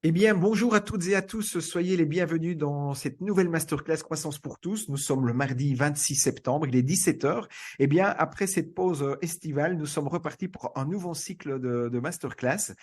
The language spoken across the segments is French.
Eh bien, bonjour à toutes et à tous. Soyez les bienvenus dans cette nouvelle masterclass Croissance pour tous. Nous sommes le mardi 26 septembre, il est 17 heures. Eh bien, après cette pause estivale, nous sommes repartis pour un nouveau cycle de masterclass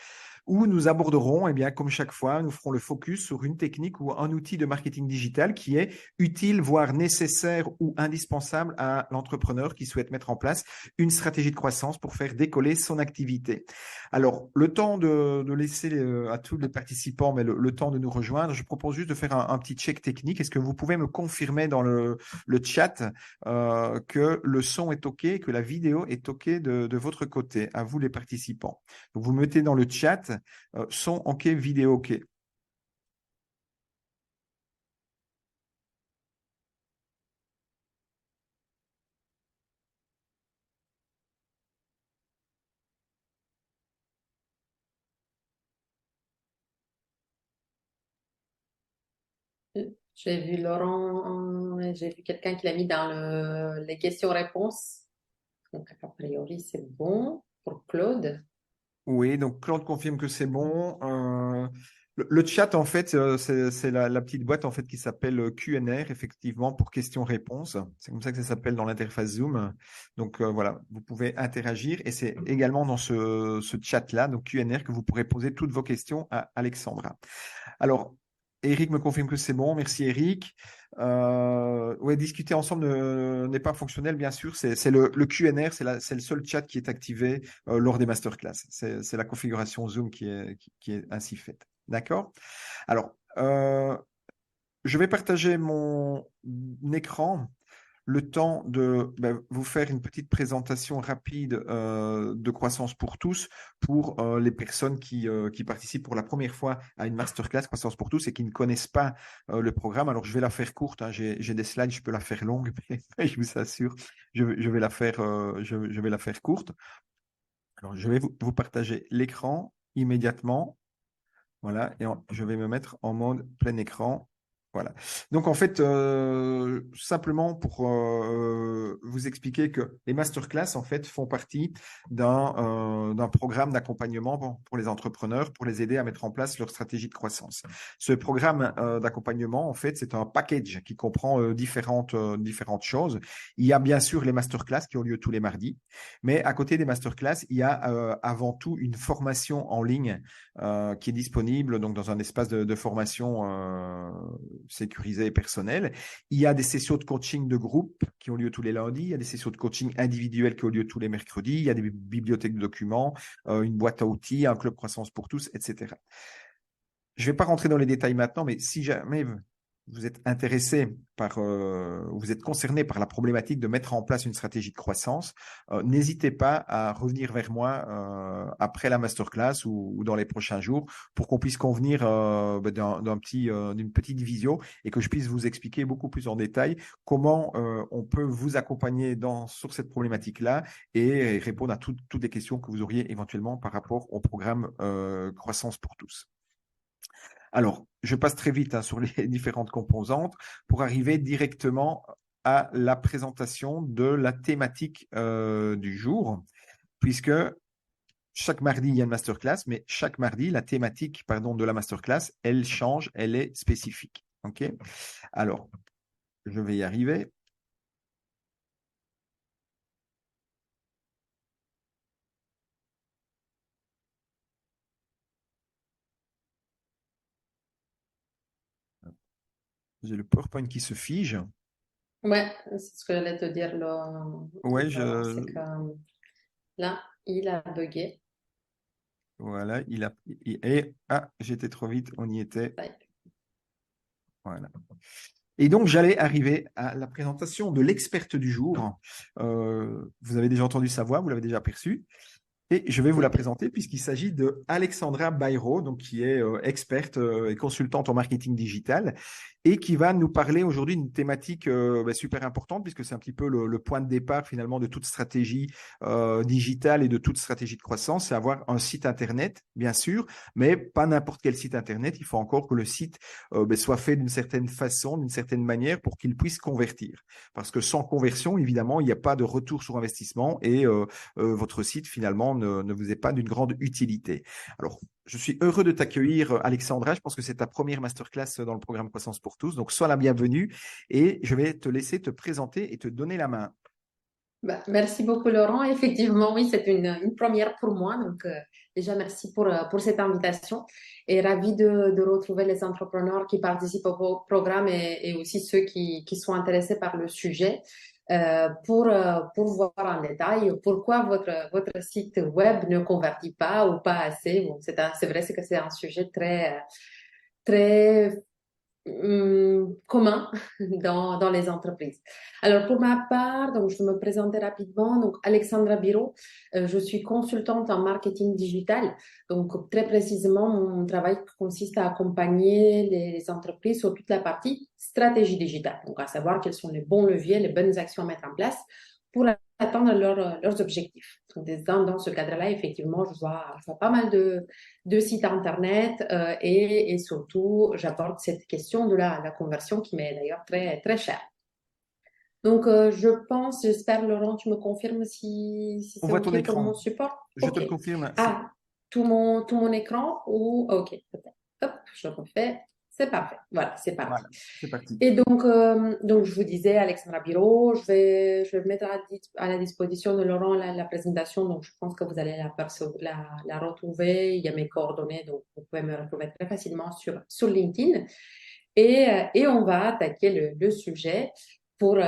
où nous aborderons, eh bien, comme chaque fois, nous ferons le focus sur une technique ou un outil de marketing digital qui est utile, voire nécessaire ou indispensable à l'entrepreneur qui souhaite mettre en place une stratégie de croissance pour faire décoller son activité. Alors, le temps de laisser à tous les participants mais le temps de nous rejoindre, je propose juste de faire un petit check technique. Est-ce que vous pouvez me confirmer dans le chat que le son est OK, que la vidéo est OK de votre côté, à vous les participants? Donc, vous mettez dans le chat son OK, vidéo OK. J'ai vu Laurent, j'ai vu quelqu'un qui l'a mis dans les questions-réponses. Donc, a priori, c'est bon pour Claude. Oui, donc Claude confirme que c'est bon. Le chat, en fait, c'est la petite boîte en fait qui s'appelle Q&R, effectivement, pour questions-réponses. C'est comme ça que ça s'appelle dans l'interface Zoom. Donc voilà, vous pouvez interagir et c'est également dans ce chat-là, donc Q&R, que vous pourrez poser toutes vos questions à Alexandra. Alors, Eric me confirme que c'est bon. Merci Eric. Ouais, discuter ensemble n'est pas fonctionnel, bien sûr. C'est le Q&R, c'est le seul chat qui est activé lors des masterclass. C'est la configuration Zoom qui est ainsi faite. D'accord? Alors, je vais partager mon écran le temps de vous faire une petite présentation rapide de Croissance pour tous pour les personnes qui participent pour la première fois à une masterclass Croissance pour tous et qui ne connaissent pas le programme. Alors, je vais la faire courte, hein. J'ai des slides, je peux la faire longue, mais je vous assure, je vais la faire, je vais la faire courte. Alors, je vais vous partager l'écran immédiatement. Voilà, et je vais me mettre en mode plein écran. Voilà. Donc en fait, simplement pour vous expliquer que les masterclass en fait font partie d'un programme d'accompagnement pour les entrepreneurs, pour les aider à mettre en place leur stratégie de croissance. Ce programme d'accompagnement, en fait, c'est un package qui comprend différentes choses. Il y a bien sûr les masterclass qui ont lieu tous les mardis, mais à côté des masterclass, il y a avant tout une formation en ligne qui est disponible donc dans un espace de formation sécurisé et personnel. Il y a des sessions de coaching de groupe qui ont lieu tous les lundis. Il y a des sessions de coaching individuelles qui ont lieu tous les mercredis. Il y a des bibliothèques de documents, une boîte à outils, un club croissance pour tous, etc. Je ne vais pas rentrer dans les détails maintenant, mais si jamais vous êtes intéressé par, vous êtes concerné par la problématique de mettre en place une stratégie de croissance, n'hésitez pas à revenir vers moi après la masterclass ou dans les prochains jours pour qu'on puisse convenir d'une petite visio et que je puisse vous expliquer beaucoup plus en détail comment on peut vous accompagner sur cette problématique-là et répondre à toutes les questions que vous auriez éventuellement par rapport au programme Croissance pour tous. Alors, je passe très vite sur les différentes composantes pour arriver directement à la présentation de la thématique du jour, puisque chaque mardi, il y a une masterclass, mais chaque mardi, la thématique de la masterclass, elle change, elle est spécifique. OK? Alors, je vais y arriver. J'ai le PowerPoint qui se fige. Ouais, c'est ce que j'allais te dire là, tout Ouais, à l'heure, c'est que là, il a bugué. voilà, j'étais trop vite, on y était. Ça y est. Voilà. Et donc, j'allais arriver à la présentation de l'experte du jour. Vous avez déjà entendu sa voix, vous l'avez déjà perçue. Et je vais vous la présenter puisqu'il s'agit de Alexandra Bayrou, donc qui est experte et consultante en marketing digital et qui va nous parler aujourd'hui d'une thématique super importante puisque c'est un petit peu le point de départ finalement de toute stratégie digitale et de toute stratégie de croissance, c'est avoir un site internet, bien sûr, mais pas n'importe quel site internet. Il faut encore que le site soit fait d'une certaine façon, d'une certaine manière pour qu'il puisse convertir. Parce que sans conversion, évidemment, il n'y a pas de retour sur investissement et votre site finalement ne vous est pas d'une grande utilité. Alors, Je suis heureux de t'accueillir, Alexandra. Je pense que c'est ta première masterclass dans le programme Croissance pour tous. Donc, sois la bienvenue et je vais te laisser te présenter et te donner la main. Bah, merci beaucoup, Laurent. Effectivement, oui, c'est une première pour moi. Donc, déjà, merci pour cette invitation et ravi de retrouver les entrepreneurs qui participent au programme et aussi ceux qui sont intéressés par le sujet pour voir en détail pourquoi votre site web ne convertit pas ou pas assez. Bon, c'est vrai, c'est que c'est un sujet très commun dans les entreprises. Alors, pour ma part, donc, je vais me présenter rapidement. Donc, Alexandra Biro, je suis consultante en marketing digital. Donc, très précisément, mon travail consiste à accompagner les entreprises sur toute la partie stratégie digitale. Donc, à savoir quels sont les bons leviers, les bonnes actions à mettre en place pour atteindre leurs objectifs. Donc, dans ce cadre-là, effectivement, je vois pas mal de sites Internet et surtout, j'aborde cette question de la conversion qui m'est d'ailleurs très chère. Donc, je pense, j'espère, Laurent, tu me confirmes si On c'est voit ton OK pour mon écran. support? Je te OK. le confirme. Ah, tout mon écran ou OK, peut-être. Hop, je refais. C'est parfait. Voilà, c'est parti. Voilà, c'est parti. Et donc, je vous disais, Alexandra Biro, je vais mettre à la disposition de Laurent la présentation. Donc, je pense que vous allez la retrouver. Il y a mes coordonnées, donc vous pouvez me retrouver très facilement sur LinkedIn. Et on va attaquer le sujet pour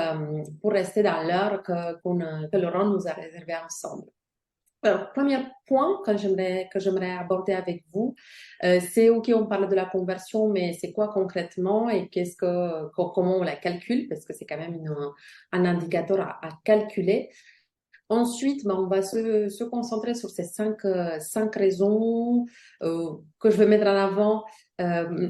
rester dans l'heure que Laurent nous a réservé ensemble. Alors, premier point que j'aimerais aborder avec vous, c'est OK, on parle de la conversion, mais c'est quoi concrètement et comment on la calcule, parce que c'est quand même un indicateur à calculer. Ensuite, ben, on va se concentrer sur ces cinq raisons que je vais mettre en avant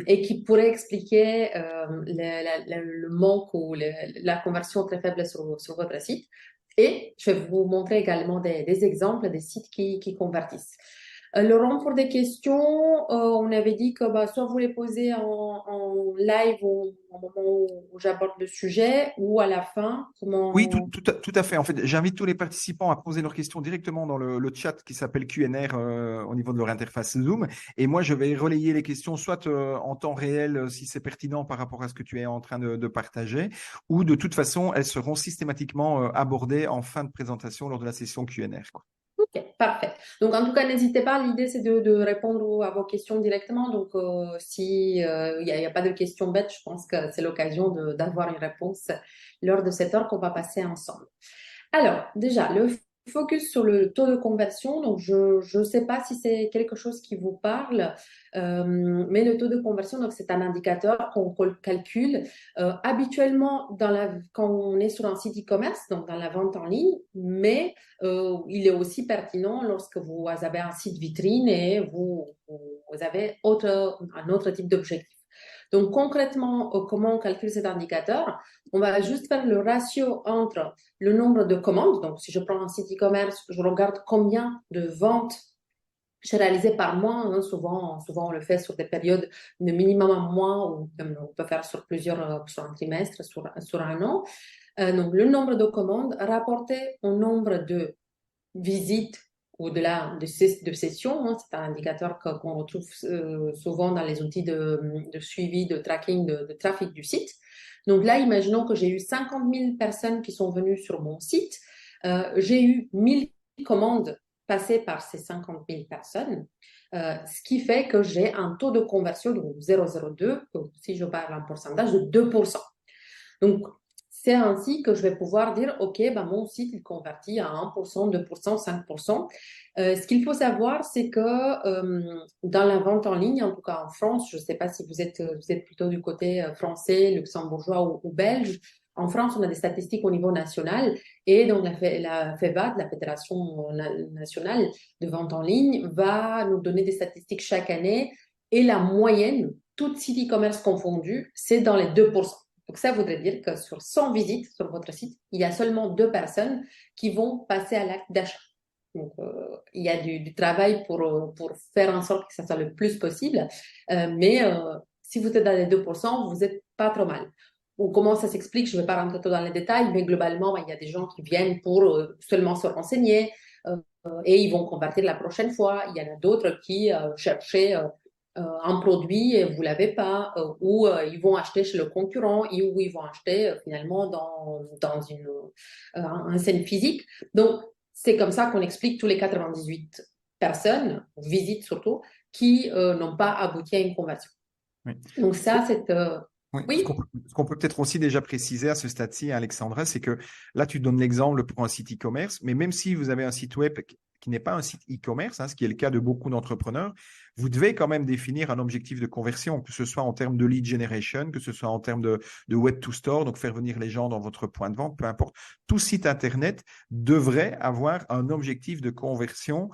et qui pourraient expliquer le manque ou la conversion très faible sur votre site. Et je vais vous montrer également des exemples des sites qui convertissent. Laurent, pour des questions, on avait dit que bah, soit vous les posez en live au moment où j'aborde le sujet ou à la fin. Oui, Comment... tout à fait. En fait, j'invite tous les participants à poser leurs questions directement dans le chat qui s'appelle Q&R au niveau de leur interface Zoom. Et moi, je vais relayer les questions soit en temps réel si c'est pertinent par rapport à ce que tu es en train de partager, ou de toute façon, elles seront systématiquement abordées en fin de présentation lors de la session Q&R, quoi. Ok, parfait. Donc, en tout cas, n'hésitez pas. L'idée, c'est de répondre à vos questions directement. Donc, si il n'y a pas de questions bêtes, je pense que c'est l'occasion d'avoir une réponse lors de cette heure qu'on va passer ensemble. Alors, déjà, le focus sur le taux de conversion. Donc, je ne sais pas si c'est quelque chose qui vous parle, mais le taux de conversion, donc, c'est un indicateur qu'on calcule habituellement quand on est sur un site e-commerce, donc dans la vente en ligne, mais il est aussi pertinent lorsque vous avez un site vitrine et vous avez un autre type d'objectif. Donc, concrètement, comment on calcule cet indicateur? On va juste faire le ratio entre le nombre de commandes. Donc, si je prends un site e-commerce, je regarde combien de ventes j'ai réalisées par mois. Hein. Souvent, on le fait sur des périodes de minimum un mois ou même on peut faire sur sur un trimestre, sur un an. Donc, le nombre de commandes rapporté au nombre de visites au-delà de sessions. Hein. C'est un indicateur qu'on retrouve souvent dans les outils de suivi, de tracking, de trafic du site. Donc là, imaginons que j'ai eu 50 000 personnes qui sont venues sur mon site. J'ai eu 1000 commandes passées par ces 50 000 personnes, ce qui fait que j'ai un taux de conversion de 0,02, si je parle en pourcentage, de 2%. Donc, c'est ainsi que je vais pouvoir dire, OK, ben mon site, il convertit à 1%, 2%, 5%. Ce qu'il faut savoir, c'est que dans la vente en ligne, en tout cas en France, je ne sais pas si vous êtes plutôt du côté français, luxembourgeois ou belge. En France, on a des statistiques au niveau national et donc la FEVAD, la Fédération nationale de vente en ligne, va nous donner des statistiques chaque année et la moyenne, tout site e-commerce confondu, c'est dans les 2%. Donc, ça voudrait dire que sur 100 visites sur votre site, il y a seulement 2 personnes qui vont passer à l'acte d'achat. Donc, il y a du travail pour faire en sorte que ça soit le plus possible. Mais si vous êtes dans les 2%, vous n'êtes pas trop mal. Bon, comment ça s'explique? Je ne vais pas rentrer trop dans les détails, mais globalement, il y a des gens qui viennent pour seulement se renseigner, et ils vont convertir la prochaine fois. Il y en a d'autres qui cherchaient un produit et vous l'avez pas, ou ils vont acheter chez le concurrent, ou ils vont acheter finalement dans une enseigne physique. Donc, c'est comme ça qu'on explique tous les 98 personnes, visites surtout, qui n'ont pas abouti à une conversion. Oui. Donc ça, c'est... Oui. oui. Ce qu'on peut peut-être aussi déjà préciser à ce stade-ci, Alexandra, c'est que là, tu donnes l'exemple pour un site e-commerce, mais même si vous avez un site web qui n'est pas un site e-commerce, ce qui est le cas de beaucoup d'entrepreneurs, vous devez quand même définir un objectif de conversion, que ce soit en termes de lead generation, que ce soit en termes de web to store, donc faire venir les gens dans votre point de vente, peu importe. Tout site Internet devrait avoir un objectif de conversion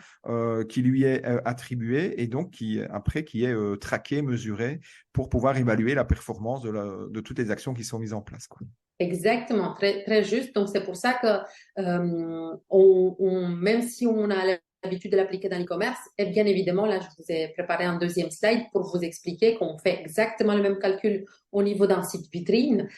qui lui est attribué et donc qui est traqué, mesuré pour pouvoir évaluer la performance de toutes les actions qui sont mises en place, quoi. Exactement, très, très juste. Donc, c'est pour ça que même si on a l'habitude de l'appliquer dans l'e-commerce, et bien évidemment, là, je vous ai préparé un deuxième slide pour vous expliquer qu'on fait exactement le même calcul au niveau d'un site vitrine,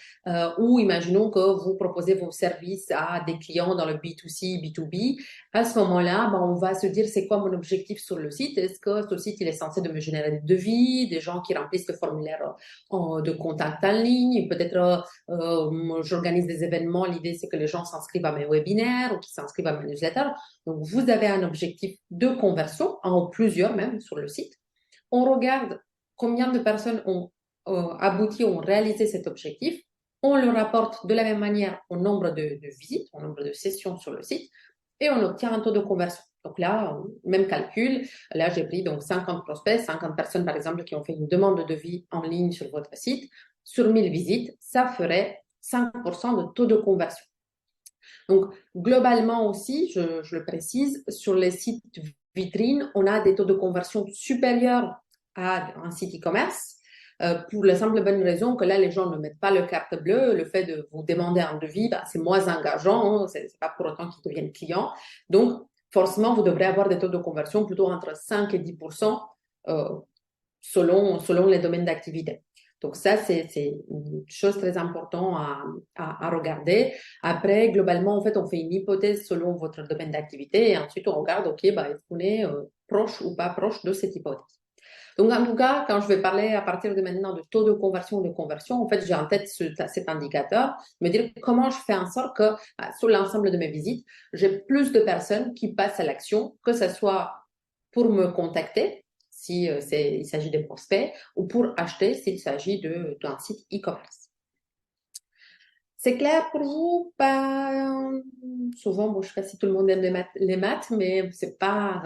où imaginons que vous proposez vos services à des clients dans le B2C, B2B. À ce moment-là, on va se dire, c'est quoi mon objectif sur le site? Est-ce que ce site, il est censé de me générer des devis, des gens qui remplissent le formulaire de contact en ligne, peut-être j'organise des événements, l'idée c'est que les gens s'inscrivent à mes webinaires ou qu'ils s'inscrivent à mes newsletters. Donc, vous avez un objectif de conversion, en plusieurs même sur le site. On regarde combien de personnes ont abouti, ont réalisé cet objectif. On le rapporte de la même manière au nombre de visites, au nombre de sessions sur le site, et on obtient un taux de conversion. Donc là, même calcul. Là, j'ai pris donc 50 prospects, 50 personnes par exemple qui ont fait une demande de devis en ligne sur votre site. Sur 1000 visites, ça ferait 5% de taux de conversion. Donc, globalement aussi, je le précise, sur les sites vitrines, on a des taux de conversion supérieurs à un site e-commerce. Pour la simple bonne raison que là, les gens ne mettent pas le carte bleue. Le fait de vous demander un devis, c'est moins engageant. C'est pas pour autant qu'ils deviennent clients. Donc, forcément, vous devrez avoir des taux de conversion plutôt entre 5 et 10% selon les domaines d'activité. Donc ça, c'est une chose très importante à regarder. Après, globalement, en fait, on fait une hypothèse selon votre domaine d'activité et ensuite on regarde, OK, est-ce qu'on est proche ou pas proche de cette hypothèse. Donc, en tout cas, quand je vais parler à partir de maintenant de taux de conversion ou de conversion, en fait, j'ai en tête cet indicateur, me dire comment je fais en sorte que sur l'ensemble de mes visites, j'ai plus de personnes qui passent à l'action, que ce soit pour me contacter, si il s'agit de prospects, ou pour acheter s'il s'agit d'un site e-commerce. C'est clair pour vous? Souvent, je ne sais pas si tout le monde aime les maths, mais c'est pas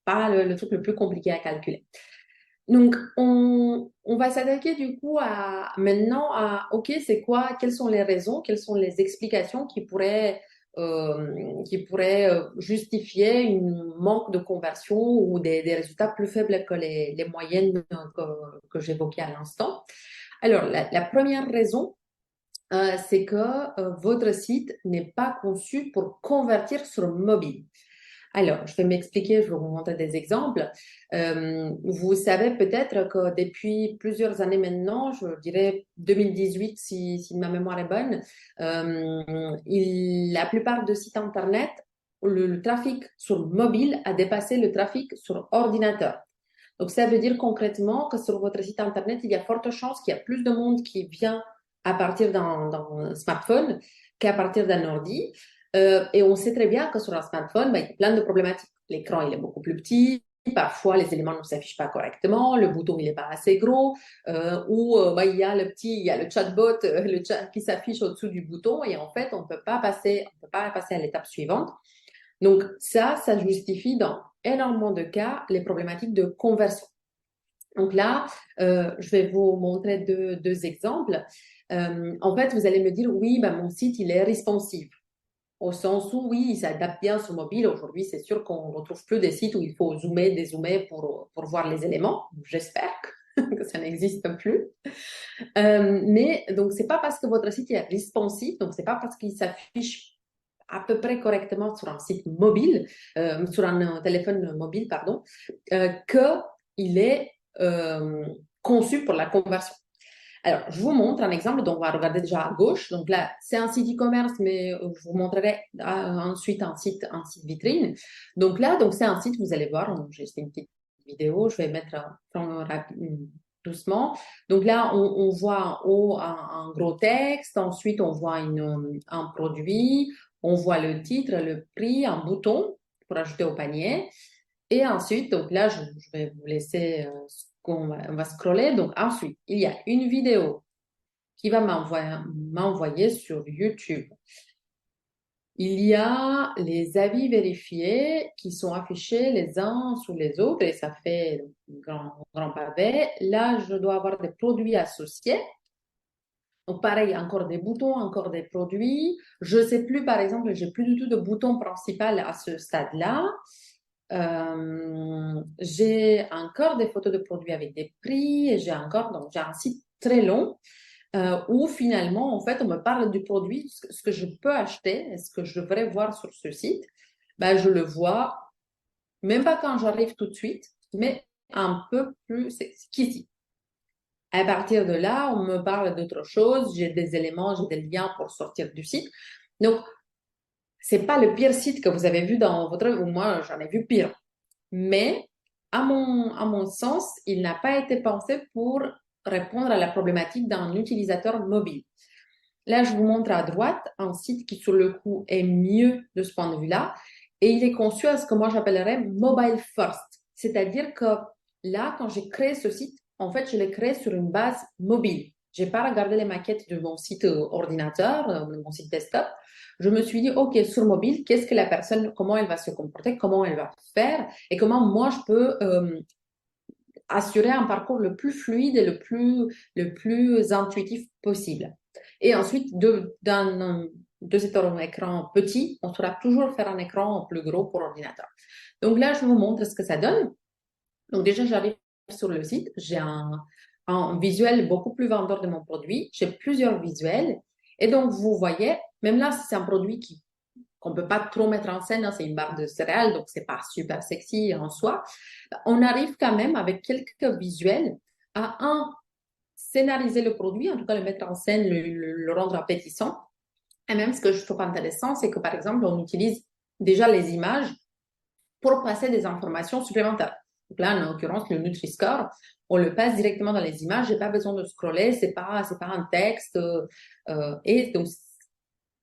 le truc le plus compliqué à calculer. Donc, on va s'attaquer du coup maintenant à, OK, c'est quoi, quelles sont les raisons, quelles sont les explications qui pourraient justifier un manque de conversion ou des résultats plus faibles que les moyennes que j'évoquais à l'instant. Alors, la première raison, c'est que votre site n'est pas conçu pour convertir sur mobile. Alors, je vais m'expliquer, je vais vous montrer des exemples. Vous savez peut-être que depuis plusieurs années maintenant, je dirais 2018 si ma mémoire est bonne, la plupart de sites Internet, le trafic sur mobile a dépassé le trafic sur ordinateur. Donc, ça veut dire concrètement que sur votre site Internet, il y a forte chance qu'il y a plus de monde qui vient à partir d'un smartphone qu'à partir d'un ordi. Et on sait très bien que sur un smartphone, il y a plein de problématiques. L'écran, il est beaucoup plus petit. Parfois, les éléments ne s'affichent pas correctement. Le bouton, il n'est pas assez gros. Il y a le chatbot, le chat qui s'affiche au-dessous du bouton. Et en fait, on ne peut pas passer à l'étape suivante. Donc, ça justifie dans énormément de cas les problématiques de conversion. Donc là, je vais vous montrer deux exemples. En fait, vous allez me dire, oui, mon site, il est responsive. Au sens où, oui, il s'adapte bien sur mobile. Aujourd'hui, c'est sûr qu'on ne retrouve plus des sites où il faut zoomer, dézoomer pour voir les éléments. J'espère que ça n'existe plus. Mais donc, c'est pas parce que votre site est responsive, donc c'est pas parce qu'il s'affiche à peu près correctement sur un site mobile, sur un téléphone mobile, qu'il est conçu pour la conversion. Alors, je vous montre un exemple. Donc, on va regarder déjà à gauche. Donc là, c'est un site e-commerce, mais je vous montrerai ensuite un site vitrine. Donc là, donc c'est un site, vous allez voir, j'ai fait une petite vidéo, je vais mettre doucement. Donc là, on voit en haut un gros texte. Ensuite, on voit un produit. On voit le titre, le prix, un bouton pour ajouter au panier. Et ensuite, donc là, je vais vous laisser, on va scroller. Donc ensuite, il y a une vidéo qui va m'envoyer sur YouTube. Il y a les avis vérifiés qui sont affichés les uns sous les autres et ça fait un grand pavé. Là, je dois avoir des produits associés. Donc pareil, encore des boutons, encore des produits. Je ne sais plus, par exemple, j'ai plus du tout de bouton principal à ce stade-là. J'ai encore des photos de produits avec des prix et donc j'ai un site très long où finalement, en fait, on me parle du produit, ce que je peux acheter et ce que je devrais voir sur ce site. Ben, je le vois, même pas quand j'arrive tout de suite, mais un peu plus qu'ici. À partir de là, on me parle d'autre chose, j'ai des éléments, j'ai des liens pour sortir du site. Donc, c'est pas le pire site que vous avez vu dans votre, ou moi, j'en ai vu pire. Mais, à mon sens, il n'a pas été pensé pour répondre à la problématique d'un utilisateur mobile. Là, je vous montre à droite un site qui, sur le coup, est mieux de ce point de vue-là. Et il est conçu à ce que moi j'appellerais mobile first. C'est-à-dire que là, quand j'ai créé ce site, en fait, je l'ai créé sur une base mobile. J'ai pas regardé les maquettes de mon site ordinateur, de mon site desktop. Je me suis dit, OK, sur mobile, qu'est-ce que la personne, comment elle va se comporter, comment elle va faire et comment moi je peux assurer un parcours le plus fluide et le plus intuitif possible. Et ensuite, de cet écran petit, on saura toujours faire un écran plus gros pour ordinateur. Donc là, je vous montre ce que ça donne. Donc déjà, j'arrive sur le site, j'ai un visuel beaucoup plus vendeur de mon produit, j'ai plusieurs visuels. Et donc, vous voyez, même là, si c'est un produit qu'on ne peut pas trop mettre en scène, hein, c'est une barre de céréales, donc c'est pas super sexy en soi. On arrive quand même avec quelques visuels à scénariser le produit, en tout cas le mettre en scène, le rendre appétissant. Et même ce que je trouve intéressant, c'est que par exemple, on utilise déjà les images pour passer des informations supplémentaires. Donc là, en l'occurrence, le Nutri-Score, on le passe directement dans les images, j'ai pas besoin de scroller, c'est pas un texte. Et donc,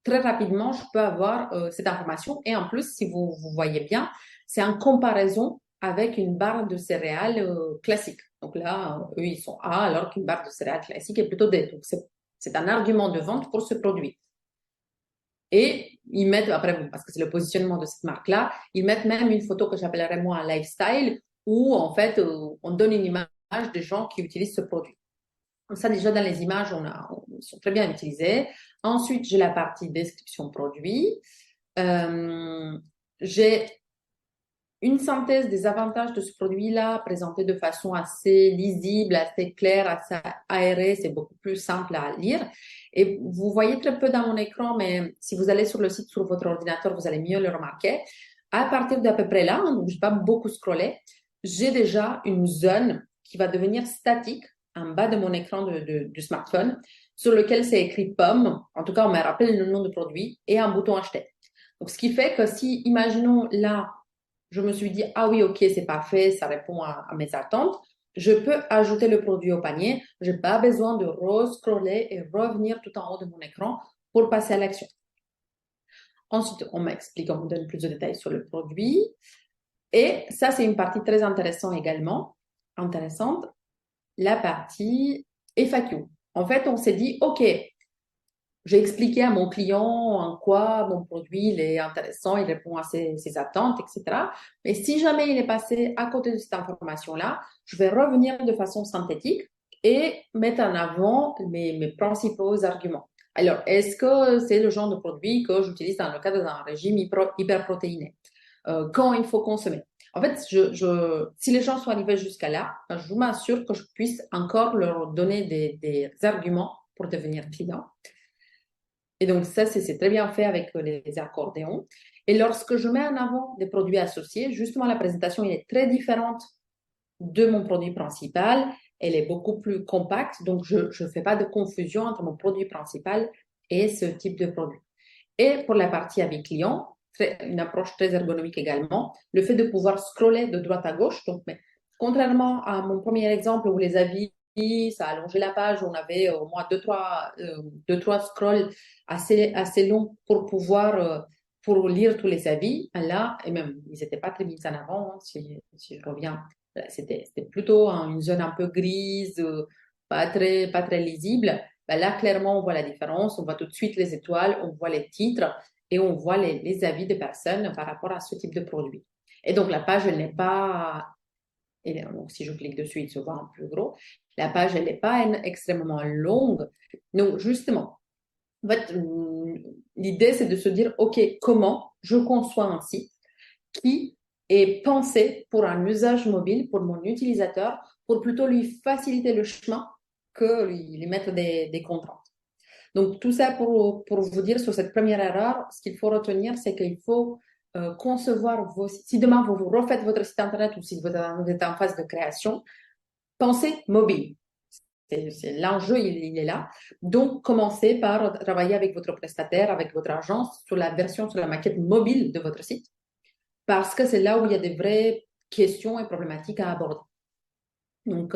très rapidement, je peux avoir cette information. Et en plus, si vous voyez bien, c'est en comparaison avec une barre de céréales classique. Donc là, eux, ils sont A, alors qu'une barre de céréales classique est plutôt D. Donc, c'est un argument de vente pour ce produit. Et ils mettent, après, bon, parce que c'est le positionnement de cette marque-là, ils mettent même une photo que j'appellerais moi un lifestyle, où en fait, on donne une image des gens qui utilisent ce produit. Comme ça, déjà dans les images, ils sont très bien utilisés. Ensuite, j'ai la partie description produit. J'ai une synthèse des avantages de ce produit-là présenté de façon assez lisible, assez claire, assez aérée. C'est beaucoup plus simple à lire. Et vous voyez très peu dans mon écran, mais si vous allez sur le site, sur votre ordinateur, vous allez mieux le remarquer. À partir d'à peu près là, donc je n'ai pas beaucoup scrollé, j'ai déjà une zone qui va devenir statique en bas de mon écran du smartphone, sur lequel c'est écrit pomme. En tout cas, on me rappelle le nom du produit et un bouton acheter. Donc, ce qui fait que si, imaginons là, je me suis dit, ah oui, ok, c'est parfait, ça répond à mes attentes. Je peux ajouter le produit au panier. Je n'ai pas besoin de scroller et revenir tout en haut de mon écran pour passer à l'action. Ensuite, on m'explique, on me donne plus de détails sur le produit. Et ça, c'est une partie très intéressante, la partie FAQ. En fait, on s'est dit, OK, j'ai expliqué à mon client en quoi mon produit il est intéressant, il répond à ses attentes, etc. Mais si jamais il est passé à côté de cette information-là, je vais revenir de façon synthétique et mettre en avant mes principaux arguments. Alors, est-ce que c'est le genre de produit que j'utilise dans le cadre d'un régime hyperprotéiné? Quand il faut consommer? En fait, si les gens sont arrivés jusqu'à là, je m'assure que je puisse encore leur donner des arguments pour devenir client. Et donc, ça, c'est très bien fait avec les accordéons. Et lorsque je mets en avant des produits associés, justement, la présentation elle est très différente de mon produit principal. elle est beaucoup plus compacte, donc je ne fais pas de confusion entre mon produit principal et ce type de produit. Et pour la partie avis client, une approche très ergonomique également, le fait de pouvoir scroller de droite à gauche. Donc, mais, contrairement à mon premier exemple où les avis, ça allongeait la page, on avait au moins deux, trois scrolls assez longs pour pouvoir pour lire tous les avis. Là, et même, ils n'étaient pas très mis en avant, hein, si je reviens. C'était plutôt une zone un peu grise, pas très lisible. Ben là, clairement, on voit la différence. On voit tout de suite les étoiles, on voit les titres et on voit les avis des personnes par rapport à ce type de produit. Et donc, la page, elle n'est pas, et donc, si je clique dessus, il se voit en plus gros. La page, elle n'est pas extrêmement longue. Donc, justement, en fait, l'idée, c'est de se dire, OK, comment je conçois un site qui est pensé pour un usage mobile, pour mon utilisateur, pour plutôt lui faciliter le chemin que lui mettre des contraintes. Donc, tout ça pour vous dire sur cette première erreur, ce qu'il faut retenir, c'est qu'il faut concevoir vos sites. Si demain vous refaites votre site internet ou si vous êtes en phase de création, pensez mobile. L'enjeu, il est là. Donc, commencez par travailler avec votre prestataire, avec votre agence sur la version, sur la maquette mobile de votre site, parce que c'est là où il y a des vraies questions et problématiques à aborder. Donc,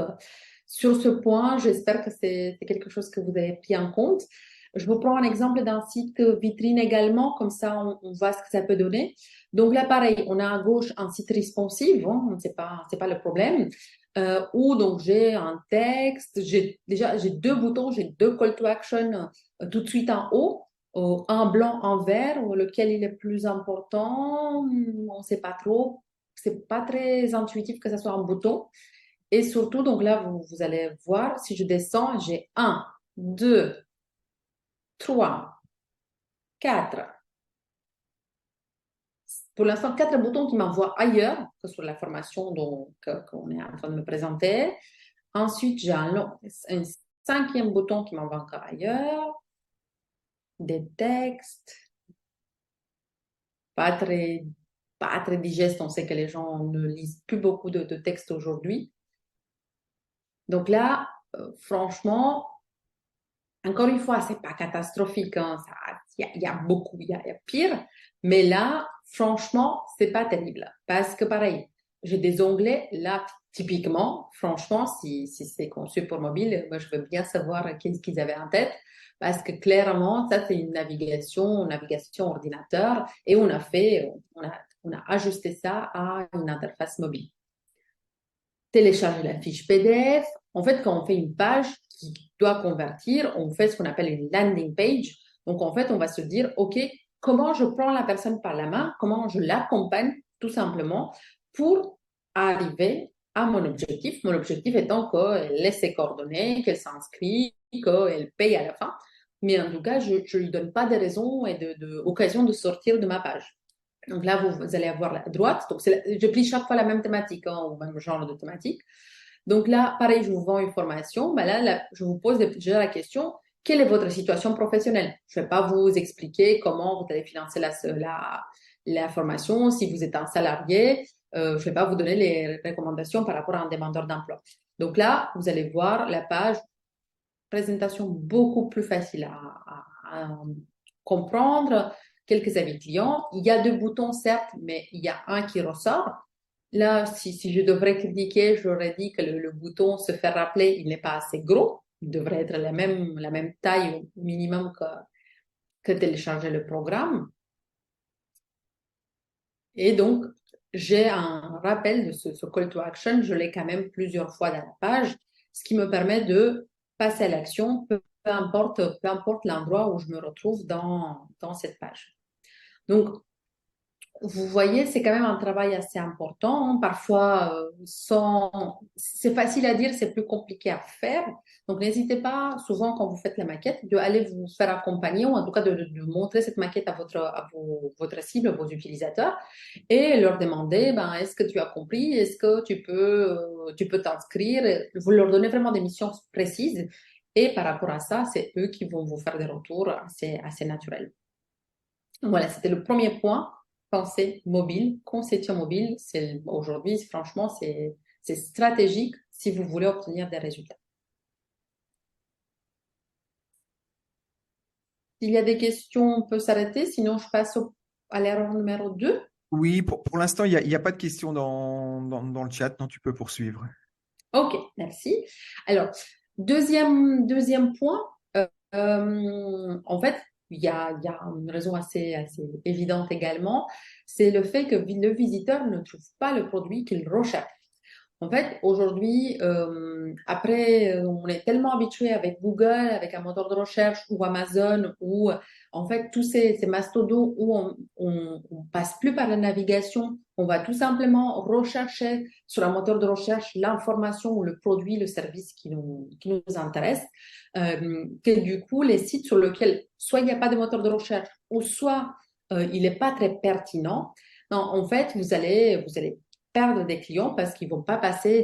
sur ce point, j'espère que c'est quelque chose que vous avez pris en compte. Je vous prends un exemple d'un site vitrine également, comme ça on voit ce que ça peut donner. Donc là, pareil, on a à gauche un site responsive, hein, c'est pas le problème, où donc j'ai un texte, j'ai deux boutons, j'ai deux call to action tout de suite en haut, un blanc, un vert, lequel il est plus important, on ne sait pas trop, c'est pas très intuitif que ce soit un bouton. Et surtout, donc là, vous allez voir, si je descends, j'ai 1, 2, 3, 4. Pour l'instant, 4 boutons qui m'envoient ailleurs que sur la formation qu'on est en train de me présenter. Ensuite, j'ai un 5e bouton qui m'envoie encore ailleurs. Des textes. Pas très digeste. On sait que les gens ne lisent plus beaucoup de textes aujourd'hui. Donc là, franchement, encore une fois, c'est pas catastrophique, hein. Il y a beaucoup, il y a pire. Mais là, franchement, c'est pas terrible. Parce que pareil, j'ai des onglets. Là, typiquement, franchement, si c'est conçu pour mobile, moi, je veux bien savoir qu'est-ce qu'ils avaient en tête. Parce que clairement, ça, c'est une navigation ordinateur. Et on a ajusté ça à une interface mobile. Télécharger la fiche PDF. En fait, quand on fait une page qui doit convertir, on fait ce qu'on appelle une landing page. Donc, en fait, on va se dire, OK, comment je prends la personne par la main, comment je l'accompagne tout simplement pour arriver à mon objectif. Mon objectif étant qu'elle laisse ses coordonnées, qu'elle s'inscrit, qu'elle paye à la fin. Mais en tout cas, je ne lui donne pas de raison et d'occasion de sortir de ma page. Donc là, vous allez avoir la droite. Donc, je plie chaque fois la même thématique, hein, ou même genre de thématique. Donc là, pareil, je vous vends une formation. Ben là, je vous pose déjà la question, quelle est votre situation professionnelle? Je ne vais pas vous expliquer comment vous allez financer la formation, si vous êtes un salarié. Je ne vais pas vous donner les recommandations par rapport à un demandeur d'emploi. Donc là, vous allez voir la page présentation beaucoup plus facile à comprendre, quelques avis clients. Il y a 2 boutons, certes, mais il y a un qui ressort. Là, si je devrais critiquer, j'aurais dit que le bouton se faire rappeler, il n'est pas assez gros. Il devrait être la même taille au minimum que télécharger le programme. Et donc, j'ai un rappel de ce call to action. Je l'ai quand même plusieurs fois dans la page, ce qui me permet de passer à l'action, peu importe l'endroit où je me retrouve dans cette page. Donc, vous voyez, c'est quand même un travail assez important, hein. Parfois, c'est facile à dire, c'est plus compliqué à faire. Donc, n'hésitez pas, souvent, quand vous faites la maquette, d'aller vous faire accompagner ou en tout cas de montrer cette maquette à votre cible, vos utilisateurs et leur demander, ben, est-ce que tu as compris? Est-ce que tu peux t'inscrire? Vous leur donnez vraiment des missions précises et par rapport à ça, c'est eux qui vont vous faire des retours assez naturels. Voilà, c'était le premier point. Pensée mobile, conception mobile, aujourd'hui, franchement, c'est stratégique si vous voulez obtenir des résultats. S'il y a des questions, on peut s'arrêter, sinon je passe à l'erreur numéro 2. Oui, pour l'instant, il y a pas de questions dans le chat. Non, tu peux poursuivre. Ok, merci. Alors, deuxième point, en fait, il y a une raison assez évidente également, c'est le fait que le visiteur ne trouve pas le produit qu'il recherche. En fait, aujourd'hui, après, on est tellement habitué avec Google, avec un moteur de recherche ou Amazon, ou en fait, tous ces mastodons où on passe plus par la navigation, on va tout simplement rechercher sur un moteur de recherche l'information ou le produit, le service qui nous intéresse, que du coup, les sites sur lesquels soit il n'y a pas de moteur de recherche, ou soit il n'est pas très pertinent, non, en fait, vous allez perdre des clients parce qu'ils vont pas passer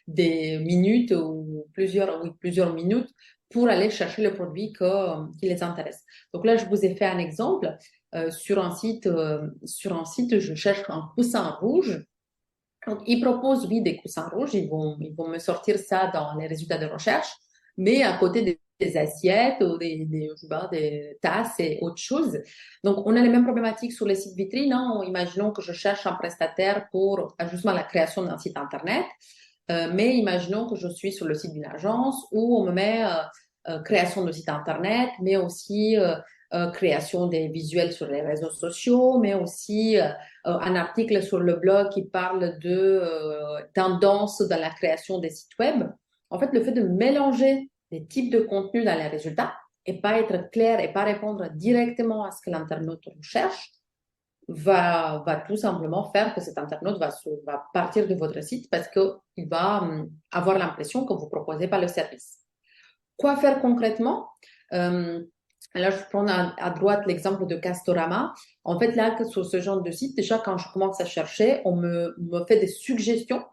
des minutes ou plusieurs minutes pour aller chercher le produit qui les intéresse. Donc là, je vous ai fait un exemple sur un site, je cherche un coussin rouge. Donc, ils proposent, oui, des coussins rouges. Ils vont me sortir ça dans les résultats de recherche, mais à côté des assiettes ou je sais pas, des tasses et autre chose. Donc, on a les mêmes problématiques sur les sites vitrines. Hein. Imaginons que je cherche un prestataire pour justement la création d'un site Internet. Mais imaginons que je suis sur le site d'une agence où on me met création de site Internet, mais aussi création des visuels sur les réseaux sociaux, mais aussi un article sur le blog qui parle de tendances dans la création des sites web. En fait, le fait de mélanger des types de contenus dans les résultats et pas être clair et pas répondre directement à ce que l'internaute recherche, va tout simplement faire que cet internaute va partir de votre site parce qu'il va avoir l'impression que vous ne proposez pas le service. Quoi faire concrètement? Là, je prends à droite l'exemple de Castorama. En fait, là, sur ce genre de site, déjà, quand je commence à chercher, on me fait des suggestions.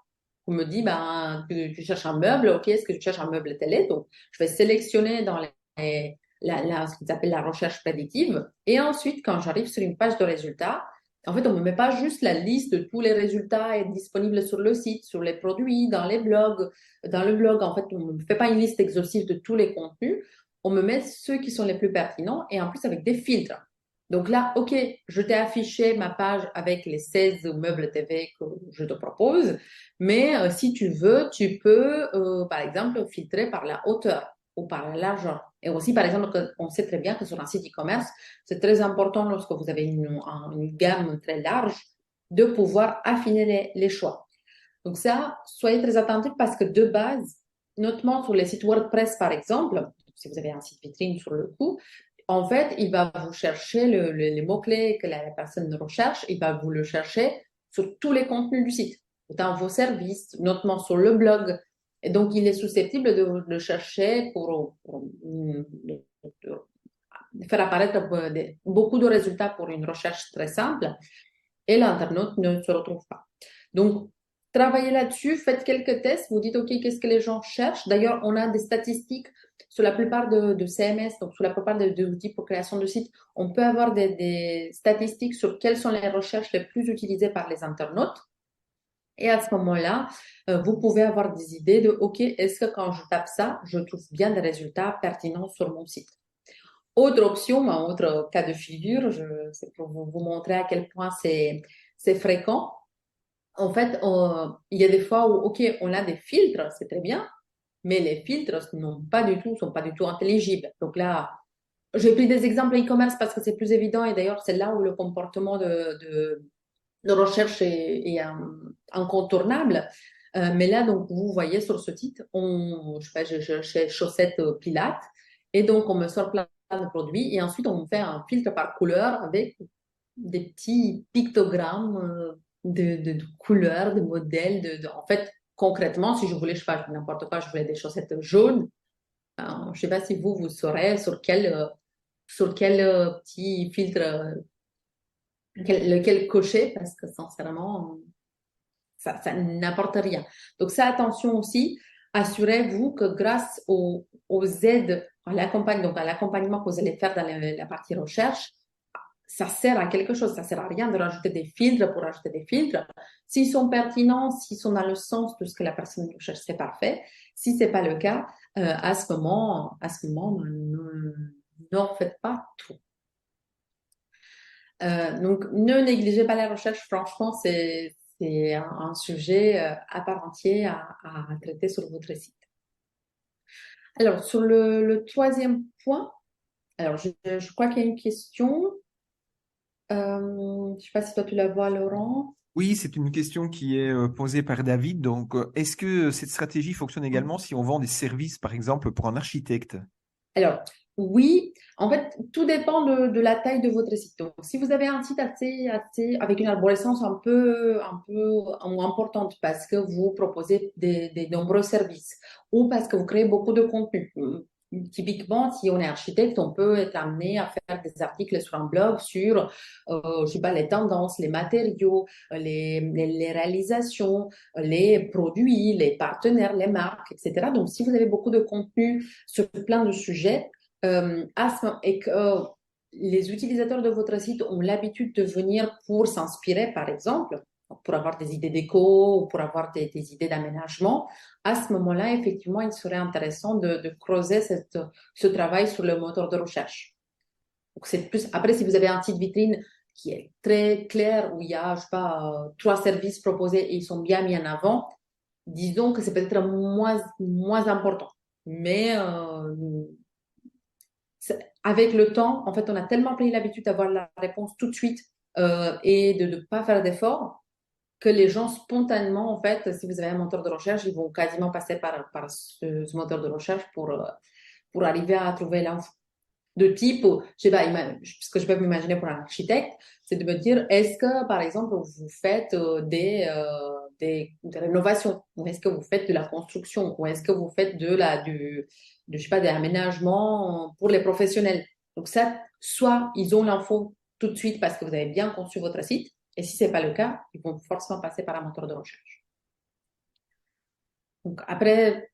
On me dit, ben, tu cherches un meuble, ok, est-ce que tu cherches un meuble télé? Donc, je vais sélectionner dans ce qu'ils appellent la recherche prédictive. Et ensuite, quand j'arrive sur une page de résultats, en fait, on ne me met pas juste la liste de tous les résultats disponibles sur le site, sur les produits, dans les blogs. Dans le blog, en fait, on ne me fait pas une liste exhaustive de tous les contenus. On me met ceux qui sont les plus pertinents et en plus avec des filtres. Donc là, OK, je t'ai affiché ma page avec les 16 meubles TV que je te propose, mais si tu veux, tu peux, par exemple, filtrer par la hauteur ou par la largeur. Et aussi, par exemple, on sait très bien que sur un site e-commerce, c'est très important lorsque vous avez une gamme très large de pouvoir affiner les choix. Donc ça, soyez très attentifs parce que de base, notamment sur les sites WordPress, par exemple, si vous avez un site vitrine sur le coup, en fait, il va vous chercher les mots-clés que la personne recherche, il va vous le chercher sur tous les contenus du site, dans vos services, notamment sur le blog. Et donc, il est susceptible de le chercher pour faire apparaître beaucoup de résultats pour une recherche très simple et l'internaute ne se retrouve pas. Donc, travaillez là-dessus, faites quelques tests, vous dites, OK, qu'est-ce que les gens cherchent? D'ailleurs, on a des statistiques sur la plupart de CMS, donc sur la plupart des outils pour création de sites, on peut avoir des statistiques sur quelles sont les recherches les plus utilisées par les internautes. Et à ce moment-là, vous pouvez avoir des idées de, OK, est-ce que quand je tape ça, je trouve bien des résultats pertinents sur mon site? Autre option, un autre cas de figure, c'est pour vous montrer à quel point c'est fréquent. En fait, il y a des fois où, OK, on a des filtres, c'est très bien, mais les filtres sont pas du tout intelligibles. Donc là, j'ai pris des exemples e-commerce parce que c'est plus évident et d'ailleurs, c'est là où le comportement de recherche est incontournable. Mais là, donc, vous voyez sur ce titre, je sais pas, je cherchais chaussettes Pilates et donc on me sort plein de produits et ensuite on me fait un filtre par couleur avec des petits pictogrammes de couleurs, de modèles. En fait, concrètement, si je voulais, je sais pas, n'importe quoi, je voulais des chaussettes jaunes. Je sais pas si vous saurez sur quel petit filtre, lequel cocher, parce que sincèrement, ça n'apporte rien. Donc, ça, attention aussi. Assurez-vous que grâce aux aides, à l'accompagnement que vous allez faire dans la partie recherche, ça sert à quelque chose. Ça sert à rien de rajouter des filtres pour rajouter des filtres. S'ils sont pertinents, s'ils sont dans le sens de ce que la personne recherche, c'est parfait. Si c'est pas le cas, à ce moment, n'en faites pas trop. Donc, ne négligez pas la recherche. Franchement, c'est un sujet à part entier à traiter sur votre site. Alors, sur le troisième point, alors je crois qu'il y a une question. Je ne sais pas si toi tu la vois, Laurent. Oui, c'est une question qui est posée par David. Donc, est-ce que cette stratégie fonctionne également si on vend des services, par exemple, pour un architecte? Alors, oui, en fait, tout dépend de la taille de votre site. Donc, si vous avez un site avec une arborescence un peu importante parce que vous proposez des nombreux services ou parce que vous créez beaucoup de contenu. Typiquement, si on est architecte, on peut être amené à faire des articles sur un blog sur, je sais pas, les tendances, les matériaux, les réalisations, les produits, les partenaires, les marques, etc. Donc, si vous avez beaucoup de contenu sur plein de sujets, et que les utilisateurs de votre site ont l'habitude de venir pour s'inspirer, par exemple, pour avoir des idées déco ou pour avoir des idées d'aménagement, à ce moment-là, effectivement, il serait intéressant de creuser ce travail sur le moteur de recherche. Donc, c'est plus... Après, si vous avez un site vitrine qui est très clair, où il y a, je sais pas, 3 services proposés et ils sont bien mis en avant, disons que c'est peut-être moins important. Mais avec le temps, en fait, on a tellement pris l'habitude d'avoir la réponse tout de suite et de ne pas faire d'efforts que les gens spontanément, en fait, si vous avez un moteur de recherche, ils vont quasiment passer par ce moteur de recherche pour arriver à trouver l'info. De type, je sais pas, ce que je peux m'imaginer pour un architecte, c'est de me dire, est-ce que, par exemple, vous faites des rénovations, ou est-ce que vous faites de la construction, ou est-ce que vous faites je sais pas, des aménagements pour les professionnels. Donc ça, soit ils ont l'info tout de suite parce que vous avez bien conçu votre site, et si c'est pas le cas, ils vont forcément passer par un moteur de recherche. Donc après,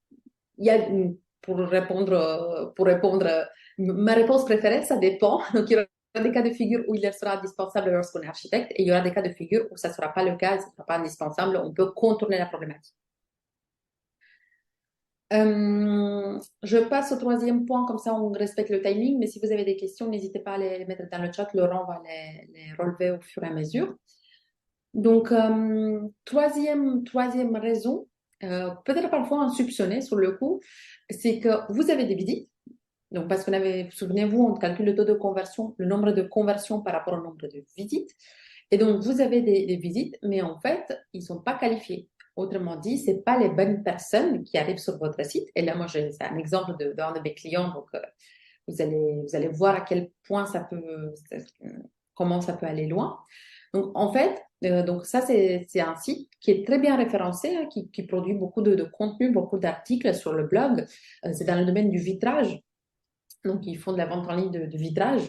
il y a pour répondre, ma réponse préférée, ça dépend. Donc, il y aura des cas de figure où il sera indispensable lorsqu'on est architecte et il y aura des cas de figure où ça ne sera pas le cas, ça ne sera pas indispensable. On peut contourner la problématique. Je passe au troisième point, comme ça on respecte le timing, mais si vous avez des questions, n'hésitez pas à les mettre dans le chat. Laurent va les relever au fur et à mesure. Donc, troisième raison, peut-être parfois insoupçonnée sur le coup, c'est que vous avez des visites. Donc, parce qu'on avait, souvenez-vous, on calcule le taux de conversion, le nombre de conversions par rapport au nombre de visites. Et donc, vous avez des visites, mais en fait, ils ne sont pas qualifiés. Autrement dit, ce pas les bonnes personnes qui arrivent sur votre site. Et là, moi, c'est un exemple d'un de mes clients. Donc, vous allez voir à quel point comment ça peut aller loin. Donc, en fait, donc ça, c'est un site qui est très bien référencé, hein, qui produit beaucoup de contenu, beaucoup d'articles sur le blog. C'est dans le domaine du vitrage. Donc, ils font de la vente en ligne de vitrage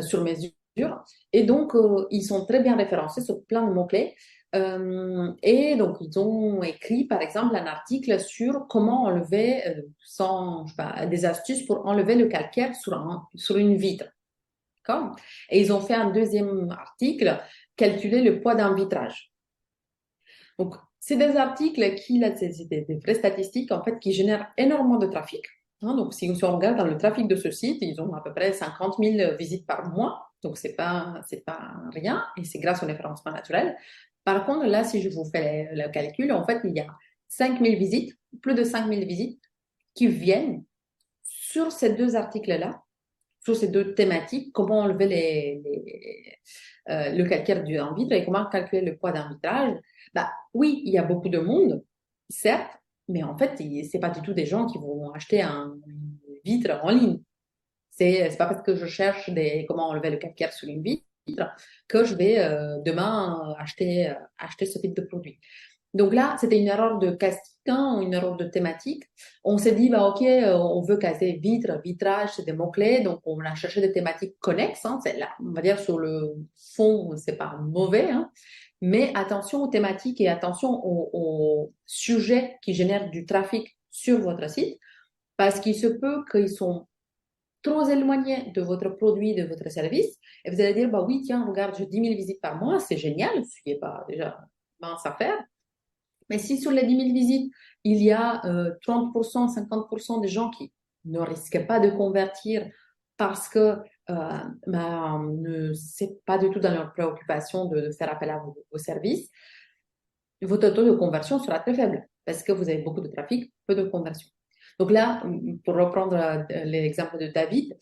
sur mesure. Et donc, ils sont très bien référencés sur plein de mots-clés. Et donc, ils ont écrit, par exemple, un article sur comment enlever, je sais pas, des astuces pour enlever le calcaire sur une vitre. D'accord? Et ils ont fait un deuxième article, calculer le poids d'un vitrage. Donc, c'est des articles c'est des vraies statistiques, en fait, qui génèrent énormément de trafic. Hein, donc, si on regarde dans le trafic de ce site, ils ont à peu près 50 000 visites par mois. Donc, c'est pas rien. Et c'est grâce au référencement naturel. Par contre, là, si je vous fais le calcul, en fait, il y a 5 000 visites, plus de 5 000 visites qui viennent sur ces deux articles-là, sur ces deux thématiques, comment enlever le calcaire d'un vitre et comment calculer le poids d'un vitrage. Bah, oui, il y a beaucoup de monde, certes, mais en fait, c'est pas du tout des gens qui vont acheter une vitre en ligne. C'est pas parce que je cherche comment enlever le calcaire sur une vitre que je vais demain acheter ce type de produit. Donc là, c'était une erreur de casting, hein, une erreur de thématique. On s'est dit, bah, OK, on veut caser vitre, vitrage, c'est des mots-clés. Donc, on a cherché des thématiques connexes. Hein, là, on va dire sur le fond, c'est pas mauvais. Hein, mais attention aux thématiques et attention aux sujets qui génèrent du trafic sur votre site parce qu'il se peut qu'ils sont trop éloigné de votre produit, de votre service, et vous allez dire, bah oui, tiens, regarde, j'ai 10 000 visites par mois, c'est génial, ce qui n'est pas déjà mince à faire. Mais si sur les 10 000 visites, il y a 30%, 50% des gens qui ne risquent pas de convertir parce que c'est pas du tout dans leur préoccupation de faire appel à vos services, votre taux de conversion sera très faible parce que vous avez beaucoup de trafic, peu de conversion. Donc là, pour reprendre l'exemple de David,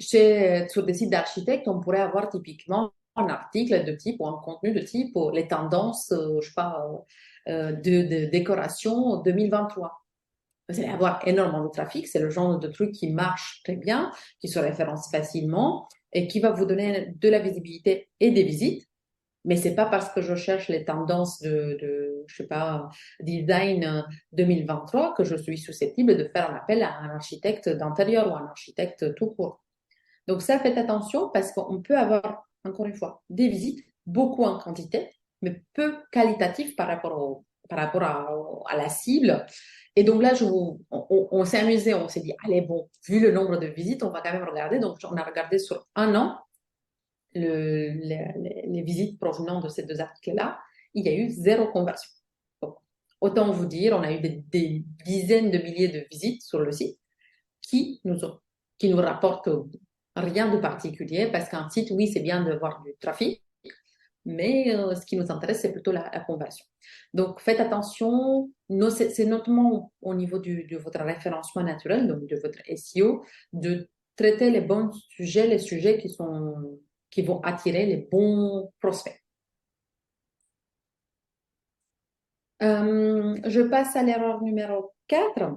sur des sites d'architectes, on pourrait avoir typiquement un article de type ou un contenu de type les tendances, je sais pas, de décoration 2023. Vous allez avoir énormément de trafic, c'est le genre de truc qui marche très bien, qui se référence facilement et qui va vous donner de la visibilité et des visites. Mais c'est pas parce que je cherche les tendances je sais pas, design 2023 que je suis susceptible de faire un appel à un architecte d'intérieur ou un architecte tout court. Donc ça, faites attention parce qu'on peut avoir, encore une fois, des visites, beaucoup en quantité, mais peu qualitatif par rapport à la cible. Et donc là, on s'est amusé, on s'est dit, allez, bon, vu le nombre de visites, on va quand même regarder. Donc on a regardé sur un an les visites provenant de ces deux articles-là, il y a eu zéro conversion. Donc, autant vous dire, on a eu des dizaines de milliers de visites sur le site qui qui nous rapportent rien de particulier parce qu'un site, oui, c'est bien de voir du trafic, mais ce qui nous intéresse, c'est plutôt la conversion. Donc, faites attention, c'est notamment au niveau de votre référencement naturel, donc de votre SEO, de traiter les bons sujets, les sujets qui vont attirer les bons prospects. Je passe à l'erreur numéro 4.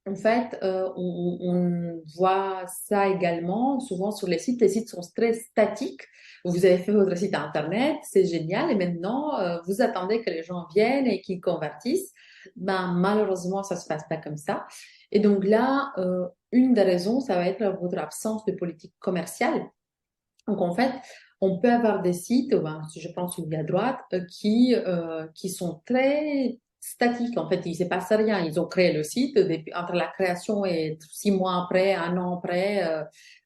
En fait, on voit ça également souvent sur les sites. Les sites sont très statiques. Vous avez fait votre site internet, c'est génial, et maintenant, vous attendez que les gens viennent et qu'ils convertissent. Ben, malheureusement, ça se passe pas comme ça. Et donc là, une des raisons, ça va être votre absence de politique commerciale. Donc, en fait, on peut avoir des sites, ben, si je prends celui à droite, qui sont très statiques. En fait, il ne se passe rien. Ils ont créé le site, entre la création et 6 mois après, un an après,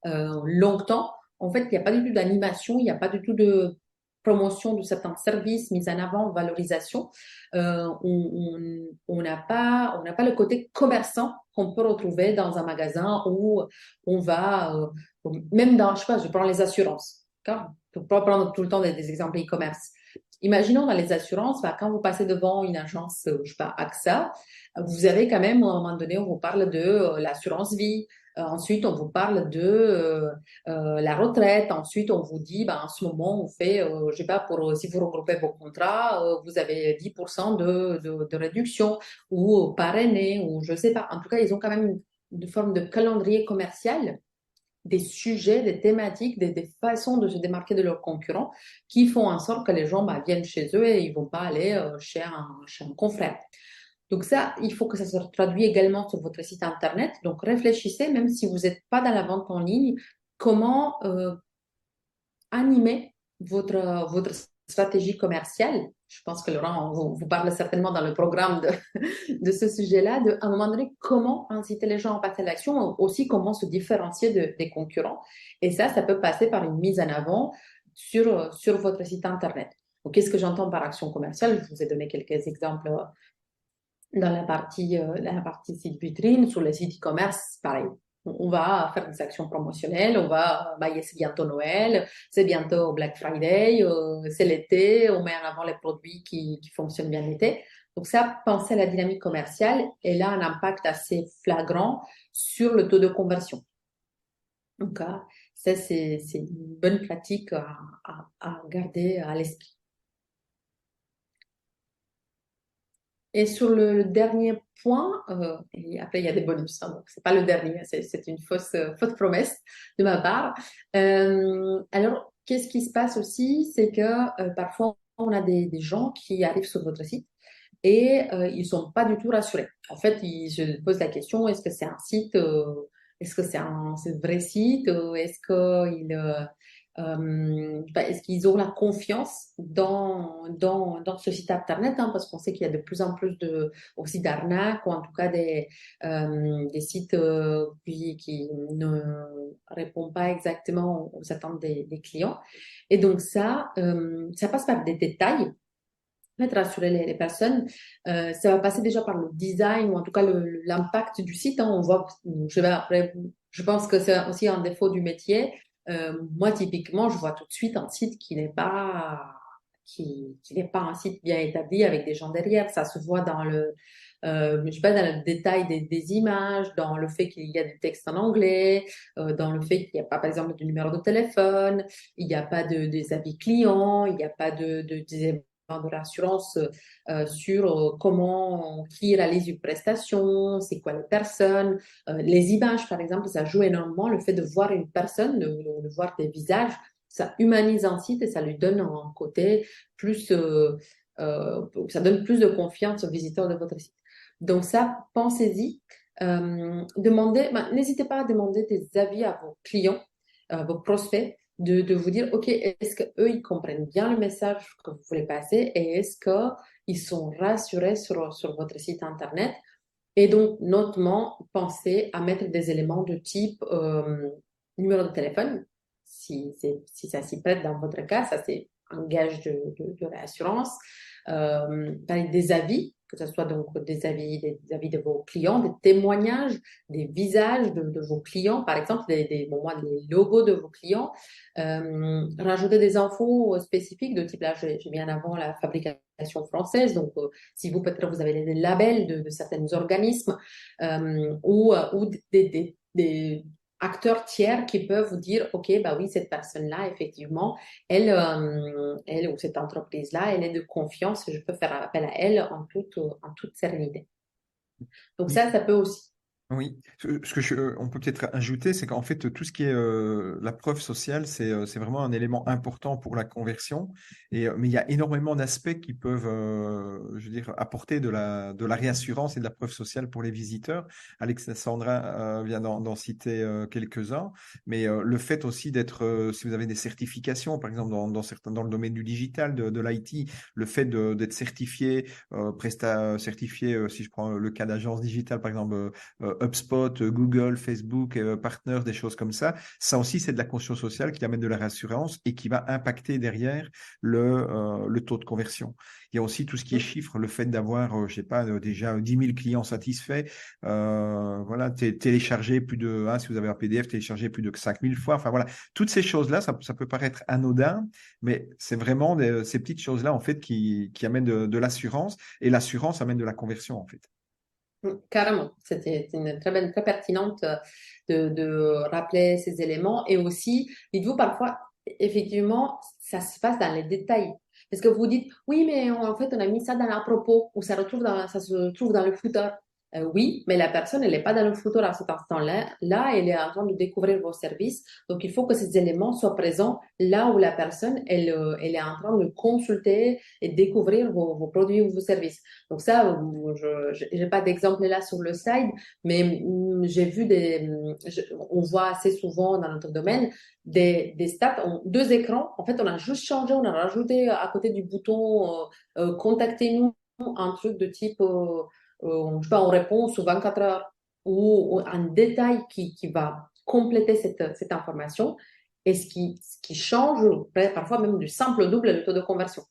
longtemps. En fait, il n'y a pas du tout d'animation, il n'y a pas du tout de promotion de certains services, mise en avant, valorisation. On n'a pas le côté commerçant qu'on peut retrouver dans un magasin où on va même dans, je sais pas, je prends les assurances, d'accord? Pour pas prendre tout le temps des exemples e-commerce. Imaginons dans les assurances, bah, quand vous passez devant une agence, je sais pas, AXA, vous avez quand même, à un moment donné, on vous parle de l'assurance vie. Ensuite, on vous parle de la retraite. Ensuite, on vous dit, bah, en ce moment, on fait, je sais pas, si vous regroupez vos contrats, vous avez 10% de réduction ou par année, ou je sais pas. En tout cas, ils ont quand même une forme de calendrier commercial des sujets, des thématiques, des façons de se démarquer de leurs concurrents qui font en sorte que les gens bah, viennent chez eux et ils ne vont pas aller chez un confrère. Donc ça, il faut que ça se traduise également sur votre site Internet. Donc réfléchissez, même si vous n'êtes pas dans la vente en ligne, comment animer votre stratégie commerciale. Je pense que Laurent vous parle certainement dans le programme de ce sujet-là, à un moment donné, comment inciter les gens à passer à l'action, aussi comment se différencier des concurrents. Et ça peut passer par une mise en avant sur votre site Internet. Donc, qu'est-ce que j'entends par action commerciale? Je vous ai donné quelques exemples dans la partie site vitrine. Sur les sites e-commerce, pareil. On va faire des actions promotionnelles, bah, c'est bientôt Noël, c'est bientôt Black Friday, c'est l'été, on met en avant les produits qui fonctionnent bien l'été. Donc ça, penser à la dynamique commerciale, elle a un impact assez flagrant sur le taux de conversion. Donc ça, c'est une bonne pratique à garder à l'esprit. Et sur le dernier point, et après il y a des bonus, hein, donc c'est pas le dernier, c'est une fausse promesse de ma part. Alors, qu'est-ce qui se passe aussi, c'est que parfois on a des gens qui arrivent sur votre site et ils sont pas du tout rassurés. En fait, ils se posent la question, est-ce que c'est un site, est-ce que c'est un vrai site, est-ce que est-ce qu'ils ont la confiance dans ce site internet, hein, parce qu'on sait qu'il y a de plus en plus aussi d'arnaques ou en tout cas des sites qui ne répondent pas exactement aux attentes des clients. Et donc ça passe par des détails. En fait, rassurer les personnes, ça va passer déjà par le design ou en tout cas l'impact du site, hein. On voit, après, je pense que c'est aussi un défaut du métier. Moi, typiquement, je vois tout de suite un site qui n'est pas un site bien établi avec des gens derrière. Ça se voit je sais pas, dans le détail des images, dans le fait qu'il y a des textes en anglais, dans le fait qu'il n'y a pas, par exemple, de numéro de téléphone, il n'y a pas des avis clients, il n'y a pas des éléments de rassurance sur qui réalise une prestation, c'est quoi les personnes. Les images, par exemple, ça joue énormément. Le fait de voir une personne, de voir des visages, ça humanise un site et ça lui donne un côté plus, ça donne plus de confiance aux visiteurs de votre site. Donc ça, pensez-y. N'hésitez pas à demander des avis à vos clients, à vos prospects, de vous dire, OK, est-ce qu'eux, ils comprennent bien le message que vous voulez passer et est-ce qu'ils sont rassurés sur votre site Internet? Et donc, notamment, pensez à mettre des éléments de type numéro de téléphone, si ça s'y prête dans votre cas, ça c'est un gage de réassurance. Des avis, que ce soit donc des avis de vos clients, des témoignages, des visages de vos clients, par exemple, des logos de vos clients. Rajouter des infos spécifiques de type, là, j'ai mis en avant la fabrication française, donc si vous peut-être vous avez des labels de certains organismes ou des acteurs tiers qui peuvent vous dire, OK, bah oui, cette personne-là, effectivement, elle ou cette entreprise-là, elle est de confiance, je peux faire appel à elle en toute sérénité. Donc Oui. ça peut aussi. Oui, on peut peut-être ajouter, c'est qu'en fait, tout ce qui est la preuve sociale, c'est vraiment un élément important pour la conversion. Mais il y a énormément d'aspects qui peuvent, je veux dire, apporter de la réassurance et de la preuve sociale pour les visiteurs. Alexandra vient d'en citer quelques-uns, mais le fait aussi d'être, si vous avez des certifications, par exemple dans le domaine du digital, de l'IT, le fait d'être certifié, certifié, si je prends le cas d'agence digitale, par exemple. HubSpot, Google, Facebook, Partners, des choses comme ça. Ça aussi, c'est de la conscience sociale qui amène de la rassurance et qui va impacter derrière le taux de conversion. Il y a aussi tout ce qui est chiffres, le fait d'avoir, je sais pas, déjà 10 000 clients satisfaits, voilà, télécharger plus de, si vous avez un PDF, télécharger plus de 5 000 fois. Enfin voilà, toutes ces choses-là, ça peut paraître anodin, mais c'est vraiment ces petites choses-là en fait qui amènent de l'assurance et l'assurance amène de la conversion en fait. Carrément, c'était une très pertinente de rappeler ces éléments. Et aussi, dites-vous parfois, effectivement, ça se passe dans les détails. Parce que vous dites, oui, mais en fait, on a mis ça dans la propos, ou ça se trouve dans le footer. Oui, mais la personne, elle n'est pas dans le footer à cet instant-là. Là, elle est en train de découvrir vos services. Donc, il faut que ces éléments soient présents là où la personne, elle est en train de consulter et découvrir vos produits ou vos services. Donc ça, je n'ai pas d'exemple là sur le slide, mais j'ai vu on voit assez souvent dans notre domaine des stats, deux écrans. En fait, on a juste changé, on a rajouté à côté du bouton contactez-nous un truc de type, je sais pas, on répond sous 24 heures ou un détail qui va compléter cette information et ce qui change parfois même du simple double le taux de conversion.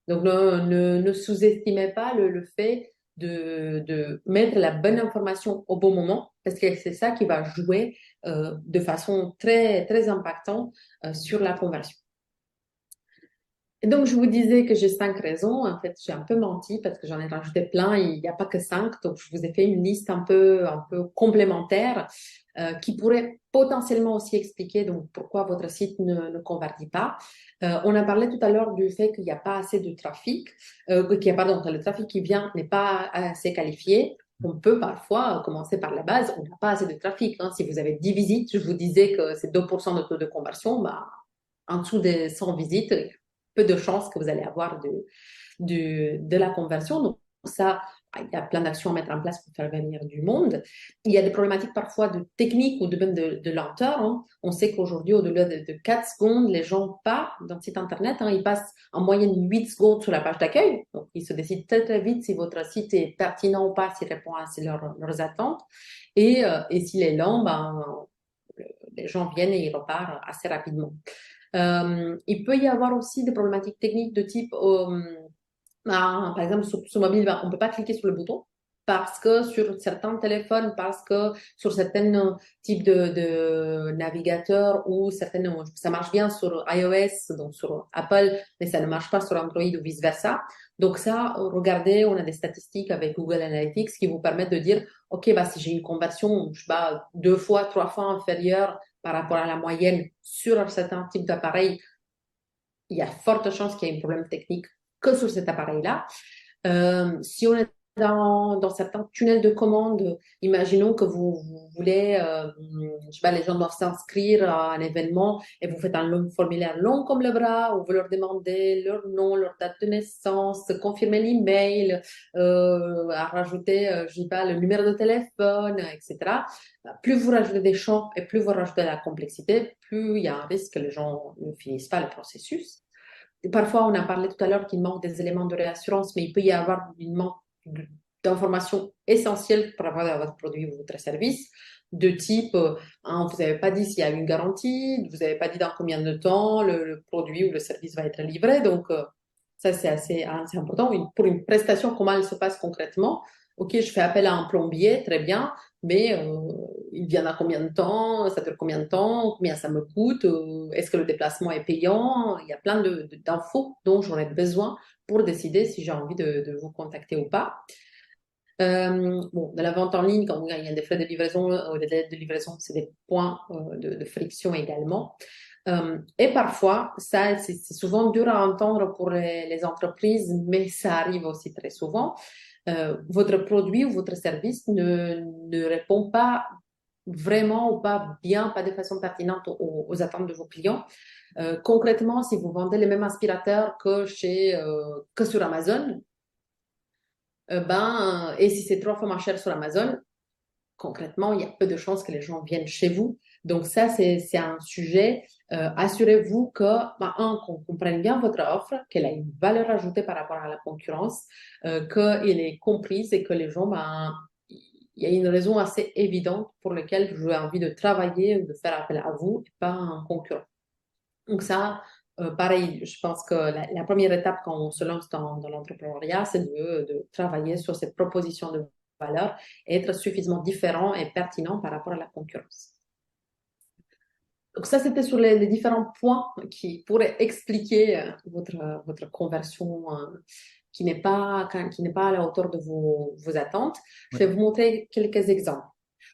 Donc, ne sous-estimez pas le fait de mettre la bonne information au bon moment, parce que c'est ça qui va jouer de façon très, très impactante sur la conversion. Et donc, je vous disais que j'ai 5 raisons. En fait, j'ai un peu menti parce que j'en ai rajouté plein. Il n'y a pas que 5. Donc, je vous ai fait une liste un peu complémentaire qui pourrait potentiellement aussi expliquer donc, pourquoi votre site ne convertit pas. On a parlé tout à l'heure du fait qu'il n'y a pas assez de trafic, pardon, que le trafic qui vient n'est pas assez qualifié. On peut parfois commencer par la base. On n'a pas assez de trafic, hein. Si vous avez 10 visites, je vous disais que c'est 2% de taux de conversion. Bah, en dessous des 100 visites, peu de chances que vous allez avoir de la conversion. Donc, ça, il y a plein d'actions à mettre en place pour faire venir du monde. Il y a des problématiques parfois de technique ou même de lenteur. Hein. On sait qu'aujourd'hui, au-delà de 4 secondes, les gens partent dans le site Internet. Hein, ils passent en moyenne 8 secondes sur la page d'accueil. Donc, ils se décident très, très vite si votre site est pertinent ou pas, s'il répond à leurs attentes. Et s'il est lent, les gens viennent et ils repartent assez rapidement. Il peut y avoir aussi des problématiques techniques de type, par exemple, sur mobile, on ne peut pas cliquer sur le bouton parce que sur certains téléphones, parce que sur certains types de navigateurs ou certaines, ça marche bien sur iOS, donc sur Apple, mais ça ne marche pas sur Android ou vice-versa. Donc ça, regardez, on a des statistiques avec Google Analytics qui vous permettent de dire, OK, si j'ai une conversion, je sais pas, 2 fois, 3 fois inférieure par rapport à la moyenne sur un certain type d'appareil, il y a forte chance qu'il y ait un problème technique que sur cet appareil-là. Si on est dans certains tunnels de commande, imaginons que vous voulez, je sais pas, les gens doivent s'inscrire à un événement et vous faites un long formulaire long comme le bras où vous leur demandez leur nom, leur date de naissance, confirmer l'email, à rajouter, je sais pas, le numéro de téléphone, etc. Plus vous rajoutez des champs et plus vous rajoutez de la complexité, plus il y a un risque que les gens ne finissent pas le processus. Parfois, on a parlé tout à l'heure qu'il manque des éléments de réassurance, mais il peut y avoir une manque d'informations essentielles par rapport à votre produit ou votre service, de type, vous n'avez pas dit s'il y a une garantie, vous n'avez pas dit dans combien de temps le produit ou le service va être livré. Donc, ça, c'est assez important. Pour une prestation, comment elle se passe concrètement? OK, je fais appel à un plombier, très bien, mais il vient à combien de temps? Ça dure combien de temps? Combien ça me coûte? Est-ce que le déplacement est payant? Il y a plein d'infos dont j'aurais besoin pour décider si j'ai envie de vous contacter ou pas. De la vente en ligne, quand il y a des frais de livraison, des délais de livraison, c'est des points de friction également. Et parfois, ça, c'est souvent dur à entendre pour les entreprises, mais ça arrive aussi très souvent. Votre produit ou votre service ne répond pas vraiment ou pas bien, pas de façon pertinente aux attentes de vos clients. Concrètement, si vous vendez les mêmes aspirateurs que sur Amazon, et si c'est 3 fois moins cher sur Amazon, concrètement, il y a peu de chances que les gens viennent chez vous. Donc ça, c'est un sujet. Assurez-vous qu'on comprenne bien votre offre, qu'elle a une valeur ajoutée par rapport à la concurrence, qu'elle est comprise et que les gens, il y a une raison assez évidente pour laquelle j'ai envie de travailler, de faire appel à vous et pas à un concurrent. Donc ça, pareil, je pense que la première étape quand on se lance dans l'entrepreneuriat, c'est de travailler sur cette proposition de valeur et être suffisamment différent et pertinent par rapport à la concurrence. Donc ça, c'était sur les différents points qui pourraient expliquer votre conversion qui n'est pas à la hauteur de vos attentes. Je vais vous montrer quelques exemples.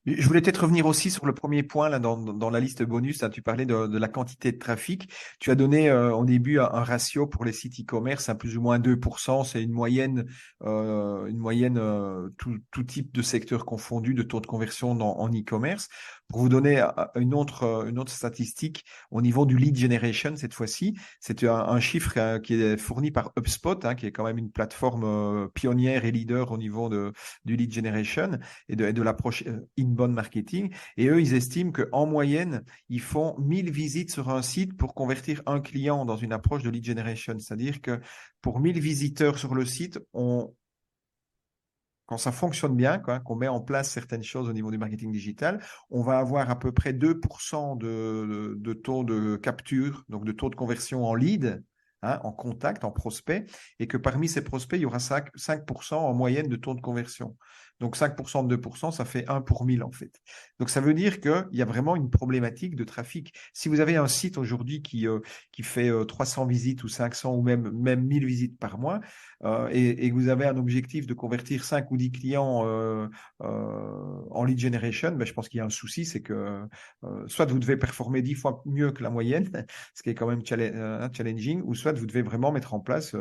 Je voulais peut-être revenir aussi sur le premier point là, dans la liste bonus. Là, tu parlais de la quantité de trafic. Tu as donné au début un ratio pour les sites e-commerce, plus ou moins 2%. C'est une moyenne tout type de secteur confondu de taux de conversion en e-commerce. Pour vous donner une autre statistique au niveau du lead generation cette fois-ci, c'est un chiffre qui est fourni par HubSpot, qui est quand même une plateforme pionnière et leader au niveau du lead generation et de l'approche inbound marketing. Et eux, ils estiment qu'en moyenne, ils font 1000 visites sur un site pour convertir un client dans une approche de lead generation. C'est-à-dire que pour 1000 visiteurs sur le site, quand ça fonctionne bien, qu'on met en place certaines choses au niveau du marketing digital, on va avoir à peu près 2% de taux de capture, donc de taux de conversion en lead, en contact, en prospect, et que parmi ces prospects, il y aura 5% en moyenne de taux de conversion. Donc 5% de 2%, ça fait 1 pour 1000 en fait. Donc ça veut dire qu'il y a vraiment une problématique de trafic. Si vous avez un site aujourd'hui qui fait 300 visites ou 500 ou même 1000 visites par mois, et que vous avez un objectif de convertir 5 ou 10 clients en lead generation, je pense qu'il y a un souci, c'est que soit vous devez performer 10 fois mieux que la moyenne, ce qui est quand même challenging, ou soit vous devez vraiment mettre en place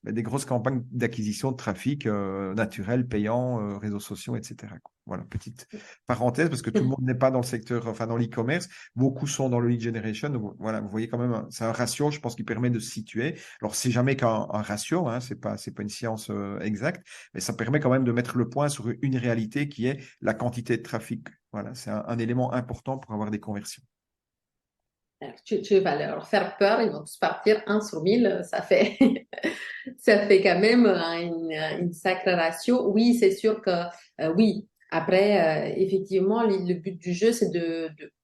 des grosses campagnes d'acquisition de trafic naturel, payant, réseaux réseaux sociaux, etc., quoi. Voilà, petite parenthèse, parce que tout le monde n'est pas dans le secteur, enfin dans l'e-commerce. Beaucoup sont dans le lead generation. Donc, voilà, vous voyez quand même, c'est un ratio, je pense, qui permet de se situer. Alors, c'est jamais qu'un ratio, hein, c'est pas une science exacte, mais ça permet quand même de mettre le point sur une réalité qui est la quantité de trafic. Voilà, c'est un élément important pour avoir des conversions. Alors, tu vas leur faire peur, ils vont tous partir 1 sur 1000, ça fait, ça fait quand même une sacrée ratio. Oui, c'est sûr que oui. Après, effectivement, le but du jeu, c'est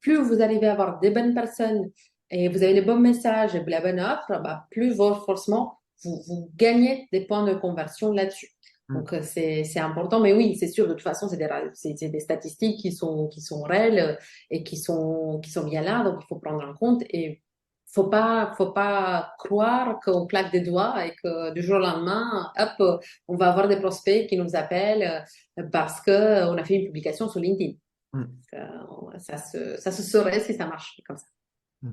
plus vous arrivez à avoir des bonnes personnes et vous avez les bons messages et la bonne offre, bah, plus forcément vous gagnez des points de conversion là-dessus. Mm. Donc, c'est important. Mais oui, c'est sûr, de toute façon, c'est des statistiques qui sont réelles et qui sont bien là. Donc, il faut prendre en compte et faut pas croire qu'on claque des doigts et que du jour au lendemain, hop, on va avoir des prospects qui nous appellent parce qu'on a fait une publication sur LinkedIn. Mm. Ça se saurait si ça marche comme ça. Mm.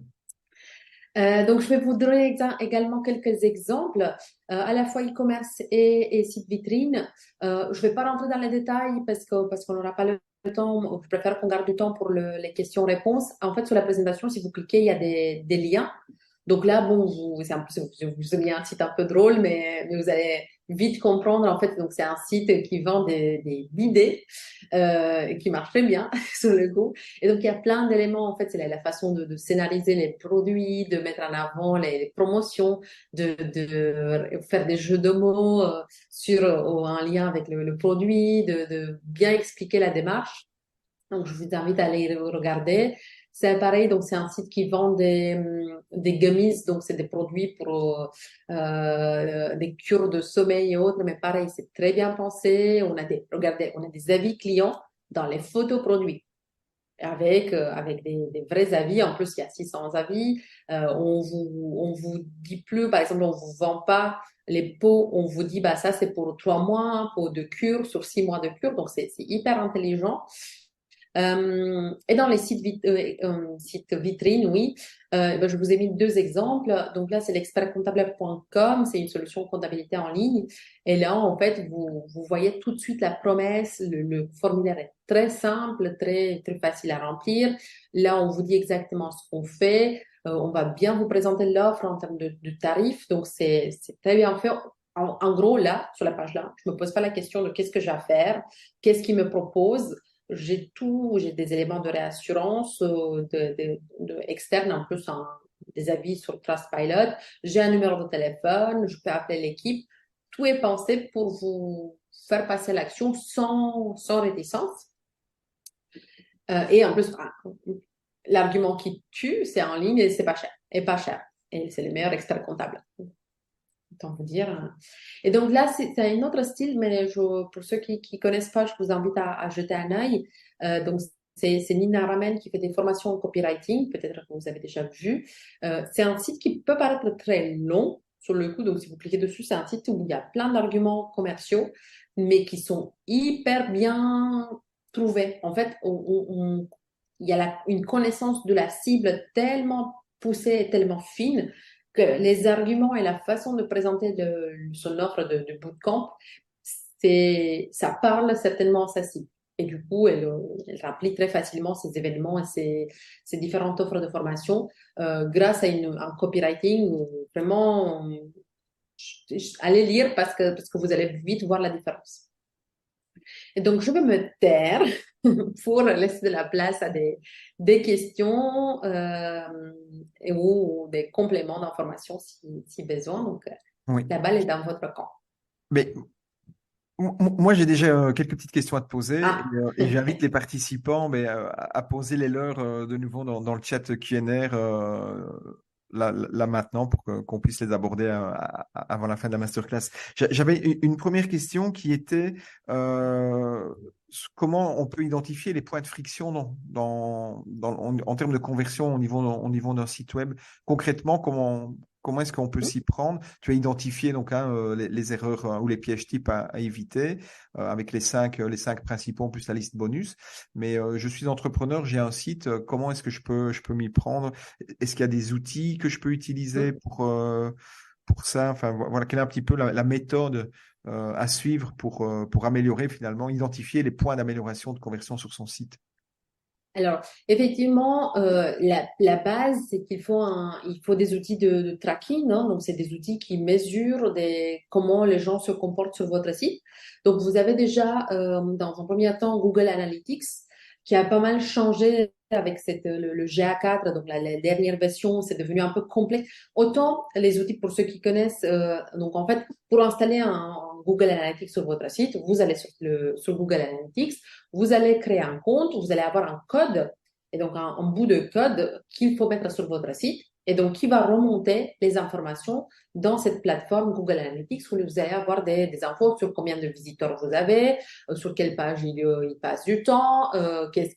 Donc, je vais vous donner également quelques exemples, à la fois e-commerce et site vitrine. Je ne vais pas rentrer dans les détails parce qu'on n'aura pas le temps. Je préfère qu'on garde du temps pour les questions-réponses. En fait, sur la présentation, si vous cliquez, il y a des liens. Donc là, bon, c'est un peu, je vous ai mis un site un peu drôle, mais vous allez vite comprendre. En fait, donc c'est un site qui vend des bidets qui marche très bien sur le coup. Et donc, il y a plein d'éléments. En fait, c'est la façon de scénariser les produits, de mettre en avant les promotions, de faire des jeux de mots sur un lien avec le produit, de bien expliquer la démarche. Donc, je vous invite à aller regarder. C'est pareil, donc c'est un site qui vend des gummies, donc c'est des produits pour des cures de sommeil et autres, mais pareil, c'est très bien pensé. Regardez, on a des avis clients dans les photos produits avec des vrais avis. En plus, il y a 600 avis. On vous dit plus, par exemple, on vous vend pas les pots, on vous dit, bah, ça, c'est pour 3 mois, pot de cure sur 6 mois de cure. Donc, c'est hyper intelligent. Et dans les sites vitrines, oui, ben, je vous ai mis 2 exemples. Donc là, c'est l'expertcomptable.com, c'est une solution de comptabilité en ligne. Et là, en fait, vous voyez tout de suite la promesse. Le formulaire est très simple, très, très facile à remplir. Là, on vous dit exactement ce qu'on fait. On va bien vous présenter l'offre en termes de tarifs. Donc, c'est très bien fait. En gros, là, sur la page là, je me pose pas la question de qu'est-ce que j'ai à faire, qu'est-ce qu'il me propose. J'ai des éléments de réassurance externes, en plus des avis sur Trustpilot. J'ai un numéro de téléphone, je peux appeler l'équipe. Tout est pensé pour vous faire passer l'action sans réticence. Et en plus, l'argument qui tue, c'est en ligne et c'est pas cher. Et pas cher. Et c'est le meilleur expert comptable. Autant vous dire. Et donc là, c'est un autre style, mais pour ceux qui ne connaissent pas, je vous invite à jeter un œil. Donc, c'est Nina Ramen qui fait des formations en copywriting. Peut-être que vous avez déjà vu. C'est un site qui peut paraître très long sur le coup. Donc, si vous cliquez dessus, c'est un site où il y a plein d'arguments commerciaux, mais qui sont hyper bien trouvés. En fait, il y a une connaissance de la cible tellement poussée et tellement fine que les arguments et la façon de présenter son offre de bootcamp, ça parle certainement à sa cible. Et du coup, elle remplit très facilement ses événements et ses différentes offres de formation grâce à un copywriting vraiment, allez lire parce que vous allez vite voir la différence. Et donc, je vais me taire pour laisser de la place à des questions ou des compléments d'informations si besoin. Donc, Oui. la balle est dans votre camp. Mais moi, j'ai déjà quelques petites questions à te poser Ah, et j'invite les participants à poser les leurs de nouveau dans le chat Q&A là maintenant pour qu'on puisse les aborder avant la fin de la masterclass. J'avais une première question qui était comment on peut identifier les points de friction en termes de conversion au niveau d'un site web. Concrètement, comment est-ce qu'on peut s'y prendre? Tu as identifié donc les erreurs ou les pièges types à éviter avec les cinq principaux plus la liste bonus. Mais je suis entrepreneur, j'ai un site. Comment est-ce que je peux m'y prendre? Est-ce qu'il y a des outils que je peux utiliser pour ça? Enfin voilà, quelle est un petit peu la méthode à suivre pour améliorer finalement, identifier les points d'amélioration de conversion sur son site? Alors, effectivement, la base, c'est il faut des outils de tracking, hein. Donc, c'est des outils qui mesurent comment les gens se comportent sur votre site. Donc, vous avez déjà, dans un premier temps, Google Analytics, qui a pas mal changé avec le GA4, donc la dernière version, c'est devenu un peu complexe. Autant les outils, pour ceux qui connaissent, donc en fait, pour installer un Google Analytics sur votre site, vous allez sur Google Analytics, vous allez créer un compte, vous allez avoir un code, et donc un bout de code qu'il faut mettre sur votre site, et donc qui va remonter les informations dans cette plateforme Google Analytics où vous allez avoir des infos sur combien de visiteurs vous avez, sur quelle page ils passent du temps, qu'est-ce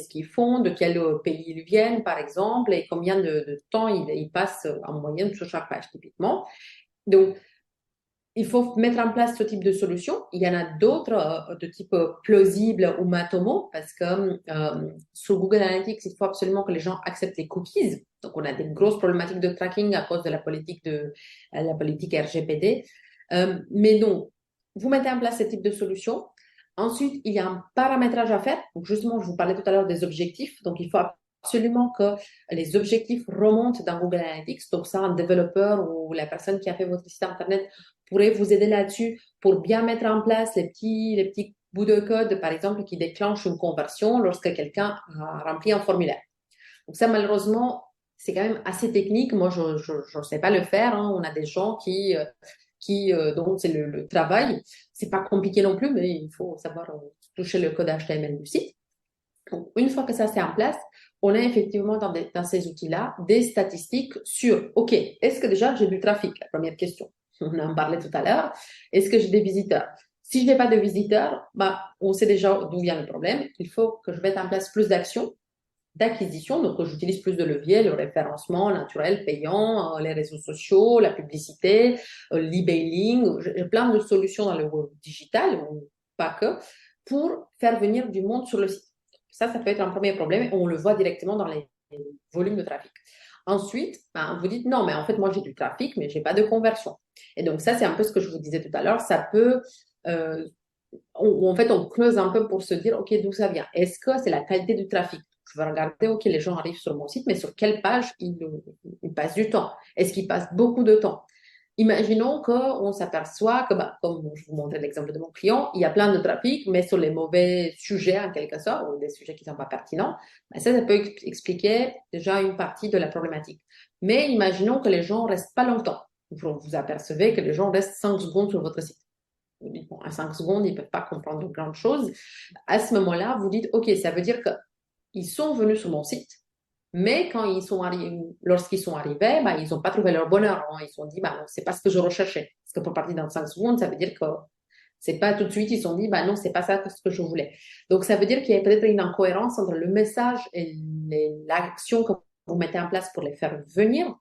qu'ils font, de quel pays ils viennent par exemple, et combien de temps ils passent en moyenne sur chaque page typiquement. Donc, il faut mettre en place ce type de solution. Il y en a d'autres de type plausible ou Matomo parce que sur Google Analytics, il faut absolument que les gens acceptent les cookies. Donc, on a des grosses problématiques de tracking à cause de la politique RGPD. Mais donc, vous mettez en place ce type de solution. Ensuite, il y a un paramétrage à faire. Donc, justement, je vous parlais tout à l'heure des objectifs. Donc, il faut absolument que les objectifs remontent dans Google Analytics. Donc, ça, un développeur ou la personne qui a fait votre site Internet pourrait vous aider là-dessus pour bien mettre en place les petits bouts de code, par exemple, qui déclenchent une conversion lorsque quelqu'un a rempli un formulaire. Donc ça, malheureusement, c'est quand même assez technique. Moi, je ne sais pas le faire, hein. On a des gens dont c'est le travail. C'est pas compliqué non plus, mais il faut savoir toucher le code HTML du site. Donc, une fois que ça c'est en place, on a effectivement dans ces outils-là des statistiques sur, OK, est-ce que déjà j'ai du trafic? La première question. On en parlait tout à l'heure. Est-ce que j'ai des visiteurs? Si je n'ai pas de visiteurs, bah, on sait déjà d'où vient le problème. Il faut que je mette en place plus d'actions d'acquisition. Donc, j'utilise plus de leviers, le référencement naturel, payant, les réseaux sociaux, la publicité, l'emailing. J'ai plein de solutions dans le web digital, pas que, pour faire venir du monde sur le site. Ça peut être un premier problème. On le voit directement dans les volumes de trafic. Ensuite, ben, vous dites non, mais en fait, moi, j'ai du trafic, mais j'ai pas de conversion. Et donc, ça, c'est un peu ce que je vous disais tout à l'heure. Ça peut, en fait, on creuse un peu pour se dire, OK, d'où ça vient? Est-ce que c'est la qualité du trafic? Je vais regarder, OK, les gens arrivent sur mon site, mais sur quelle page ils passent du temps? Est-ce qu'ils passent beaucoup de temps? Imaginons qu'on s'aperçoit que, bah, comme je vous montrais l'exemple de mon client, il y a plein de trafic, mais sur les mauvais sujets en quelque sorte, ou des sujets qui ne sont pas pertinents, bah, ça peut expliquer déjà une partie de la problématique. Mais imaginons que les gens ne restent pas longtemps. Vous vous apercevez que les gens restent 5 secondes sur votre site. Bon, à 5 secondes, ils ne peuvent pas comprendre plein de choses. À ce moment-là, vous dites, OK, ça veut dire qu'ils sont venus sur mon site, mais lorsqu'ils sont arrivés, bah, ils n'ont pas trouvé leur bonheur, hein. Ils se sont dit, bah, non, c'est pas ce que je recherchais. Parce que pour partir dans 5 secondes, ça veut dire que c'est pas tout de suite, ils se sont dit, bah, non, c'est pas ça ce que je voulais. Donc, ça veut dire qu'il y a peut-être une incohérence entre le message et l'action que vous mettez en place pour les faire venir.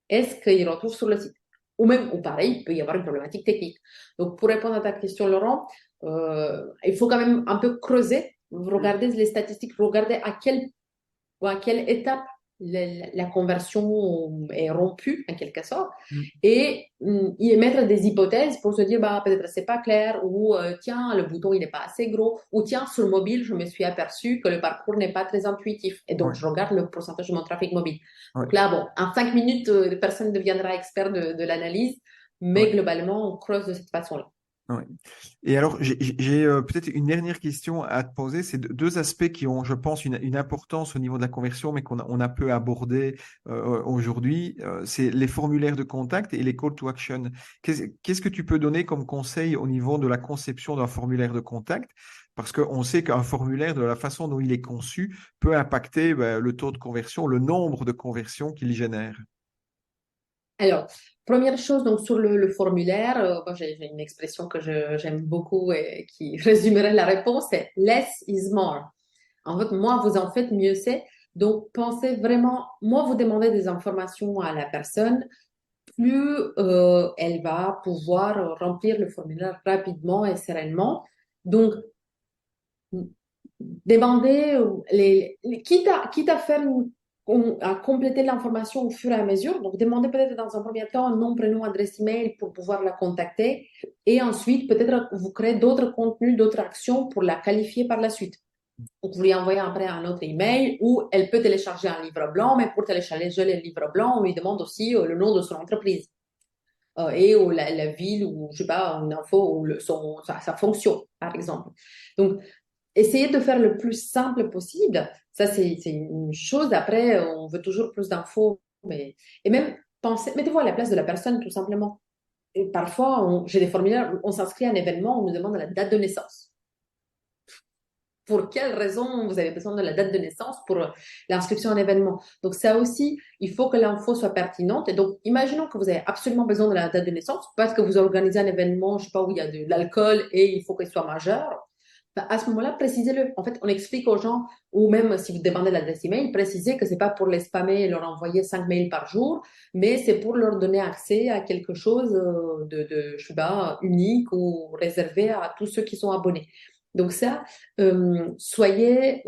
Est-ce qu'ils retrouvent sur le site? Ou pareil, il peut y avoir une problématique technique. Donc, pour répondre à ta question, Laurent, il faut quand même un peu creuser, regarder les statistiques, regarder à quelle étape la conversion est rompue, en quelque sorte, et y émettre des hypothèses pour se dire, bah, peut-être c'est pas clair, ou tiens, le bouton il n'est pas assez gros, ou tiens, sur mobile, je me suis aperçu que le parcours n'est pas très intuitif, et donc Ouais, je regarde le pourcentage de mon trafic mobile. ouais, Donc là, bon, en 5 minutes, personne ne deviendra expert de l'analyse, mais ouais. globalement, on creuse de cette façon-là. Ouais. Et alors, j'ai peut-être une dernière question à te poser. C'est deux aspects qui ont, je pense, une importance au niveau de la conversion, mais on a peu abordé aujourd'hui. C'est les formulaires de contact et les call to action. Qu'est-ce que tu peux donner comme conseil au niveau de la conception d'un formulaire de contact? Parce qu'on sait qu'un formulaire, de la façon dont il est conçu, peut impacter le taux de conversion, le nombre de conversions qu'il génère. Alors, première chose, donc sur le formulaire, moi, j'ai une expression que j'aime beaucoup et qui résumerait la réponse, c'est less is more. En fait, moins vous en faites, mieux c'est. Donc, pensez vraiment, moins vous demandez des informations à la personne, plus elle va pouvoir remplir le formulaire rapidement et sereinement. Donc, demandez, quitte à faire à compléter l'information au fur et à mesure. Donc, demandez peut-être dans un premier temps nom, prénom, adresse email pour pouvoir la contacter. Et ensuite, peut-être vous créez d'autres contenus, d'autres actions pour la qualifier par la suite. Donc, vous lui envoyez après un autre email où elle peut télécharger un livre blanc, mais pour télécharger le livre blanc, on lui demande aussi le nom de son entreprise et la ville ou, je sais pas, une info ou sa fonction, par exemple. Donc, essayez de faire le plus simple possible. Ça, c'est une chose. Après, on veut toujours plus d'infos. Et même, mettez-vous à la place de la personne, tout simplement. Et parfois, j'ai des formulaires, on s'inscrit à un événement, on nous demande la date de naissance. Pour quelle raison vous avez besoin de la date de naissance pour l'inscription à un événement? Donc, ça aussi, il faut que l'info soit pertinente. Et donc, imaginons que vous avez absolument besoin de la date de naissance parce que vous organisez un événement, je sais pas, où il y a de l'alcool et il faut qu'il soit majeur. Ben, à ce moment-là, précisez-le. En fait, on explique aux gens, ou même si vous demandez l'adresse email, précisez que c'est pas pour les spammer et leur envoyer 5 mails par jour, mais c'est pour leur donner accès à quelque chose je sais pas, unique ou réservé à tous ceux qui sont abonnés. Donc ça, soyez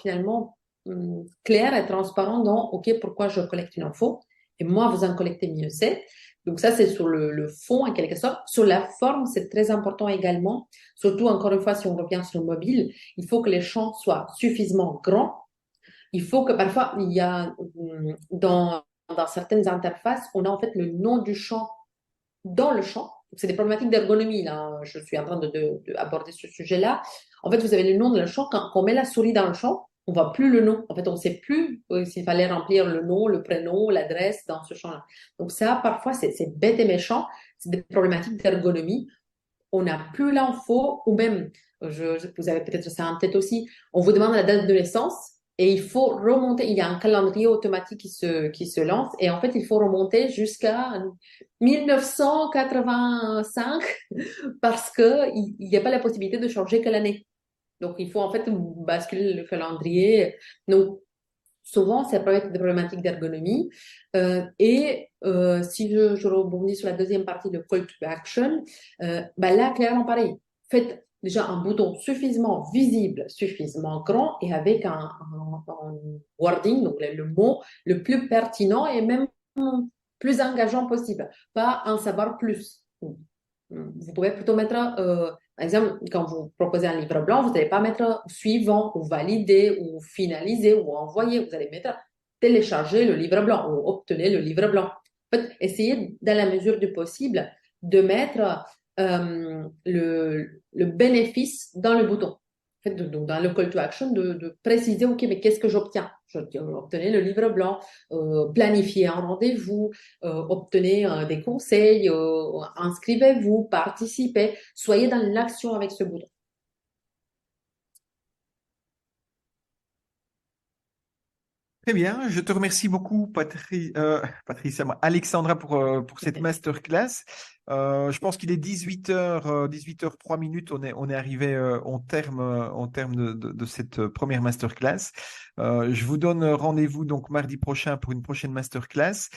finalement clair et transparent dans, OK, pourquoi je collecte une info? Et moi, vous en collectez mieux c'est. Donc ça, c'est sur le fond, en quelque sorte. Sur la forme, c'est très important également. Surtout, encore une fois, si on revient sur le mobile, il faut que les champs soient suffisamment grands. Il faut que parfois, il y a dans certaines interfaces, on a en fait le nom du champ dans le champ. C'est des problématiques d'ergonomie, là. Je suis en train d'aborder ce sujet-là. En fait, vous avez le nom de le champ. Quand on met la souris dans le champ, on voit plus le nom. En fait, on ne sait plus s'il fallait remplir le nom, le prénom, l'adresse dans ce champ-là. Donc ça, parfois, c'est bête et méchant. C'est des problématiques d'ergonomie. On n'a plus l'info, ou même, vous avez peut-être ça en tête aussi, on vous demande la date de naissance et il faut remonter. Il y a un calendrier automatique qui se lance et en fait, il faut remonter jusqu'à 1985 parce qu'il n'y a pas la possibilité de changer que l'année. Donc, il faut en fait basculer le calendrier. Donc, souvent, c'est des problématiques d'ergonomie. Si je rebondis sur la deuxième partie de Call to Action, là, clairement pareil. Faites déjà un bouton suffisamment visible, suffisamment grand et avec un wording, donc le mot le plus pertinent et même plus engageant possible. Pas en savoir plus. Vous pouvez plutôt mettre, par exemple, quand vous proposez un livre blanc, vous n'allez pas mettre suivant ou valider ou finaliser ou envoyer. Vous allez mettre télécharger le livre blanc ou obtenir le livre blanc. En fait, essayez, dans la mesure du possible, de mettre le bénéfice dans le bouton. En fait, donc dans le call to action, de préciser, OK, mais qu'est-ce que j'obtiens? J'obtenais le livre blanc, planifier un rendez-vous, obtenez des conseils, inscrivez-vous, participez, soyez dans l'action avec ce bouton. Très bien, je te remercie beaucoup, Patricia, Alexandra, pour cette masterclass. Je pense qu'il est 18h, 18h03 minutes. On est arrivé au terme de cette première masterclass. Je vous donne rendez-vous donc mardi prochain pour une prochaine masterclass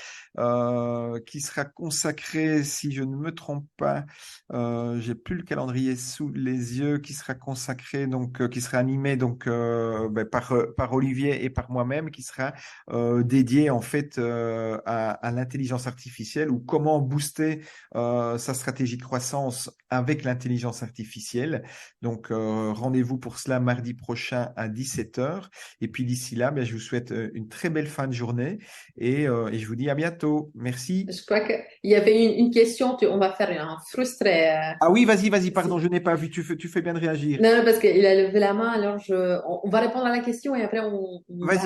qui sera consacrée, si je ne me trompe pas, j'ai plus le calendrier sous les yeux, qui sera consacré donc qui sera animé donc par Olivier et par moi-même, qui sera dédié en fait à l'intelligence artificielle, ou comment booster sa stratégie de croissance avec l'intelligence artificielle. Donc rendez-vous pour cela mardi prochain à 17h. Et puis d'ici là, je vous souhaite une très belle fin de journée et je vous dis à bientôt. Merci. Je crois qu'il y avait une question, on va faire un frustré. Ah oui, vas-y, pardon, je n'ai pas vu. Tu fais bien de réagir. Non, parce qu'il a levé la main, alors on va répondre à la question et après on va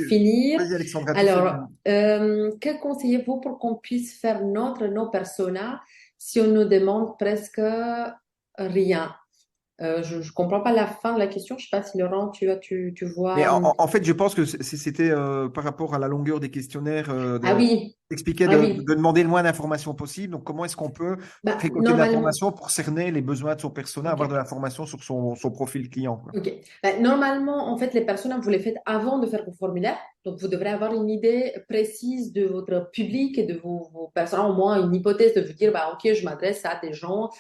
finir. Vas-y, Alexandra, tu fais Alors, bien. que conseillez-vous pour qu'on puisse faire nos personas si on nous demande presque rien? Je ne comprends pas la fin de la question. Je ne sais pas si Laurent, tu Mais vois. en fait, je pense que c'était par rapport à la longueur des questionnaires, Ah oui, d'expliquer, ah de oui. demander le moins d'informations possible. Donc, comment est-ce qu'on peut récolter de Normalement, l'information pour cerner les besoins de son persona, avoir de ok. l'information sur son profil client, quoi. Ok. Normalement, en fait, les personas, vous les faites avant de faire vos formulaires. Donc, vous devrez avoir une idée précise de votre public et de vos personnes, au moins une hypothèse de vous dire, bah, OK, je m'adresse à des gens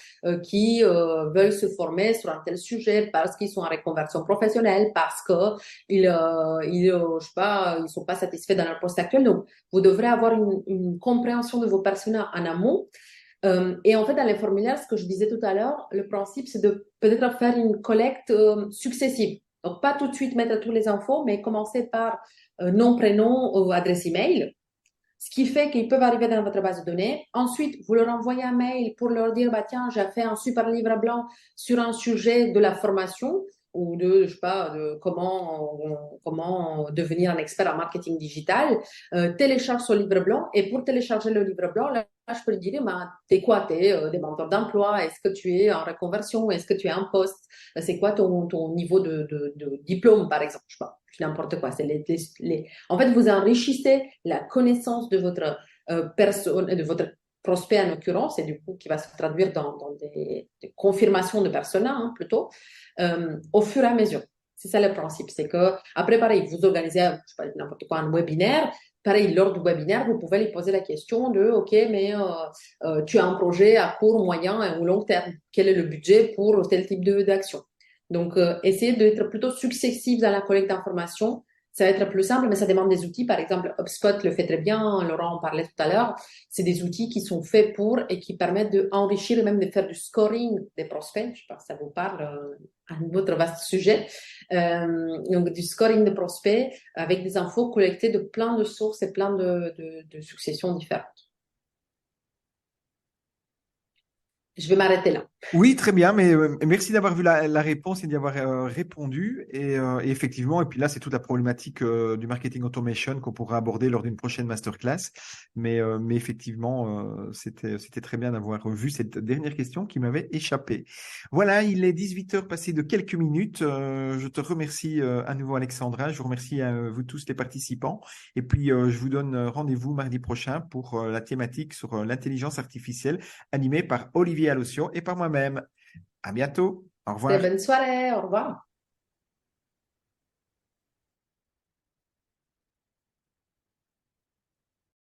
qui veulent se former sur un tel sujet parce qu'ils sont en reconversion professionnelle, parce que je sais pas, ils sont pas satisfaits dans leur poste actuel. Donc, vous devrez avoir une compréhension de vos personas en amont. Et en fait, dans les formulaires, ce que je disais tout à l'heure, le principe, c'est de peut-être faire une collecte successive. Donc, pas tout de suite mettre tous les infos, mais commencer par nom, prénom ou adresse email. Ce qui fait qu'ils peuvent arriver dans votre base de données. Ensuite, vous leur envoyez un mail pour leur dire, bah, tiens, j'ai fait un super livre blanc sur un sujet de la formation ou de, je sais pas, de comment devenir un expert en marketing digital. Télécharge ce livre blanc et pour télécharger le livre blanc, là, je peux lui dire, bah, t'es quoi? T'es des mentors d'emploi? Est-ce que tu es en reconversion? Est-ce que tu es en poste? C'est quoi ton niveau de diplôme, par exemple? Je sais pas, n'importe quoi. C'est En fait, vous enrichissez la connaissance de votre personne, de votre prospect en l'occurrence, et du coup qui va se traduire dans des confirmations de persona hein, plutôt, au fur et à mesure. C'est ça le principe. C'est que, après, pareil, vous organisez, je sais pas, n'importe quoi, un webinaire. Pareil, lors du webinaire, vous pouvez lui poser la question de, OK, mais tu as un projet à court, moyen ou long terme. Quel est le budget pour tel type d'action? Donc, essayez d'être plutôt successif dans la collecte d'informations. Ça va être plus simple, mais ça demande des outils. Par exemple, HubSpot le fait très bien. Laurent en parlait tout à l'heure. C'est des outils qui sont faits pour et qui permettent d'enrichir et même de faire du scoring des prospects. Je sais pas si ça vous parle, un autre vaste sujet. Donc, du scoring de prospects avec des infos collectées de plein de sources et plein de successions différentes. Je vais m'arrêter là. Oui, très bien, mais merci d'avoir vu la réponse et d'y avoir répondu. Et effectivement, et puis là, c'est toute la problématique du marketing automation qu'on pourra aborder lors d'une prochaine masterclass. Mais effectivement, c'était très bien d'avoir vu cette dernière question qui m'avait échappé. Voilà, il est 18 heures passées de quelques minutes. Je te remercie à nouveau, Alexandra. Je vous remercie à vous tous les participants. Et puis, je vous donne rendez-vous mardi prochain pour la thématique sur l'intelligence artificielle animée par Olivier Alossio et par moi-même. À bientôt. Au Très revoir. bonne soirée. Au revoir.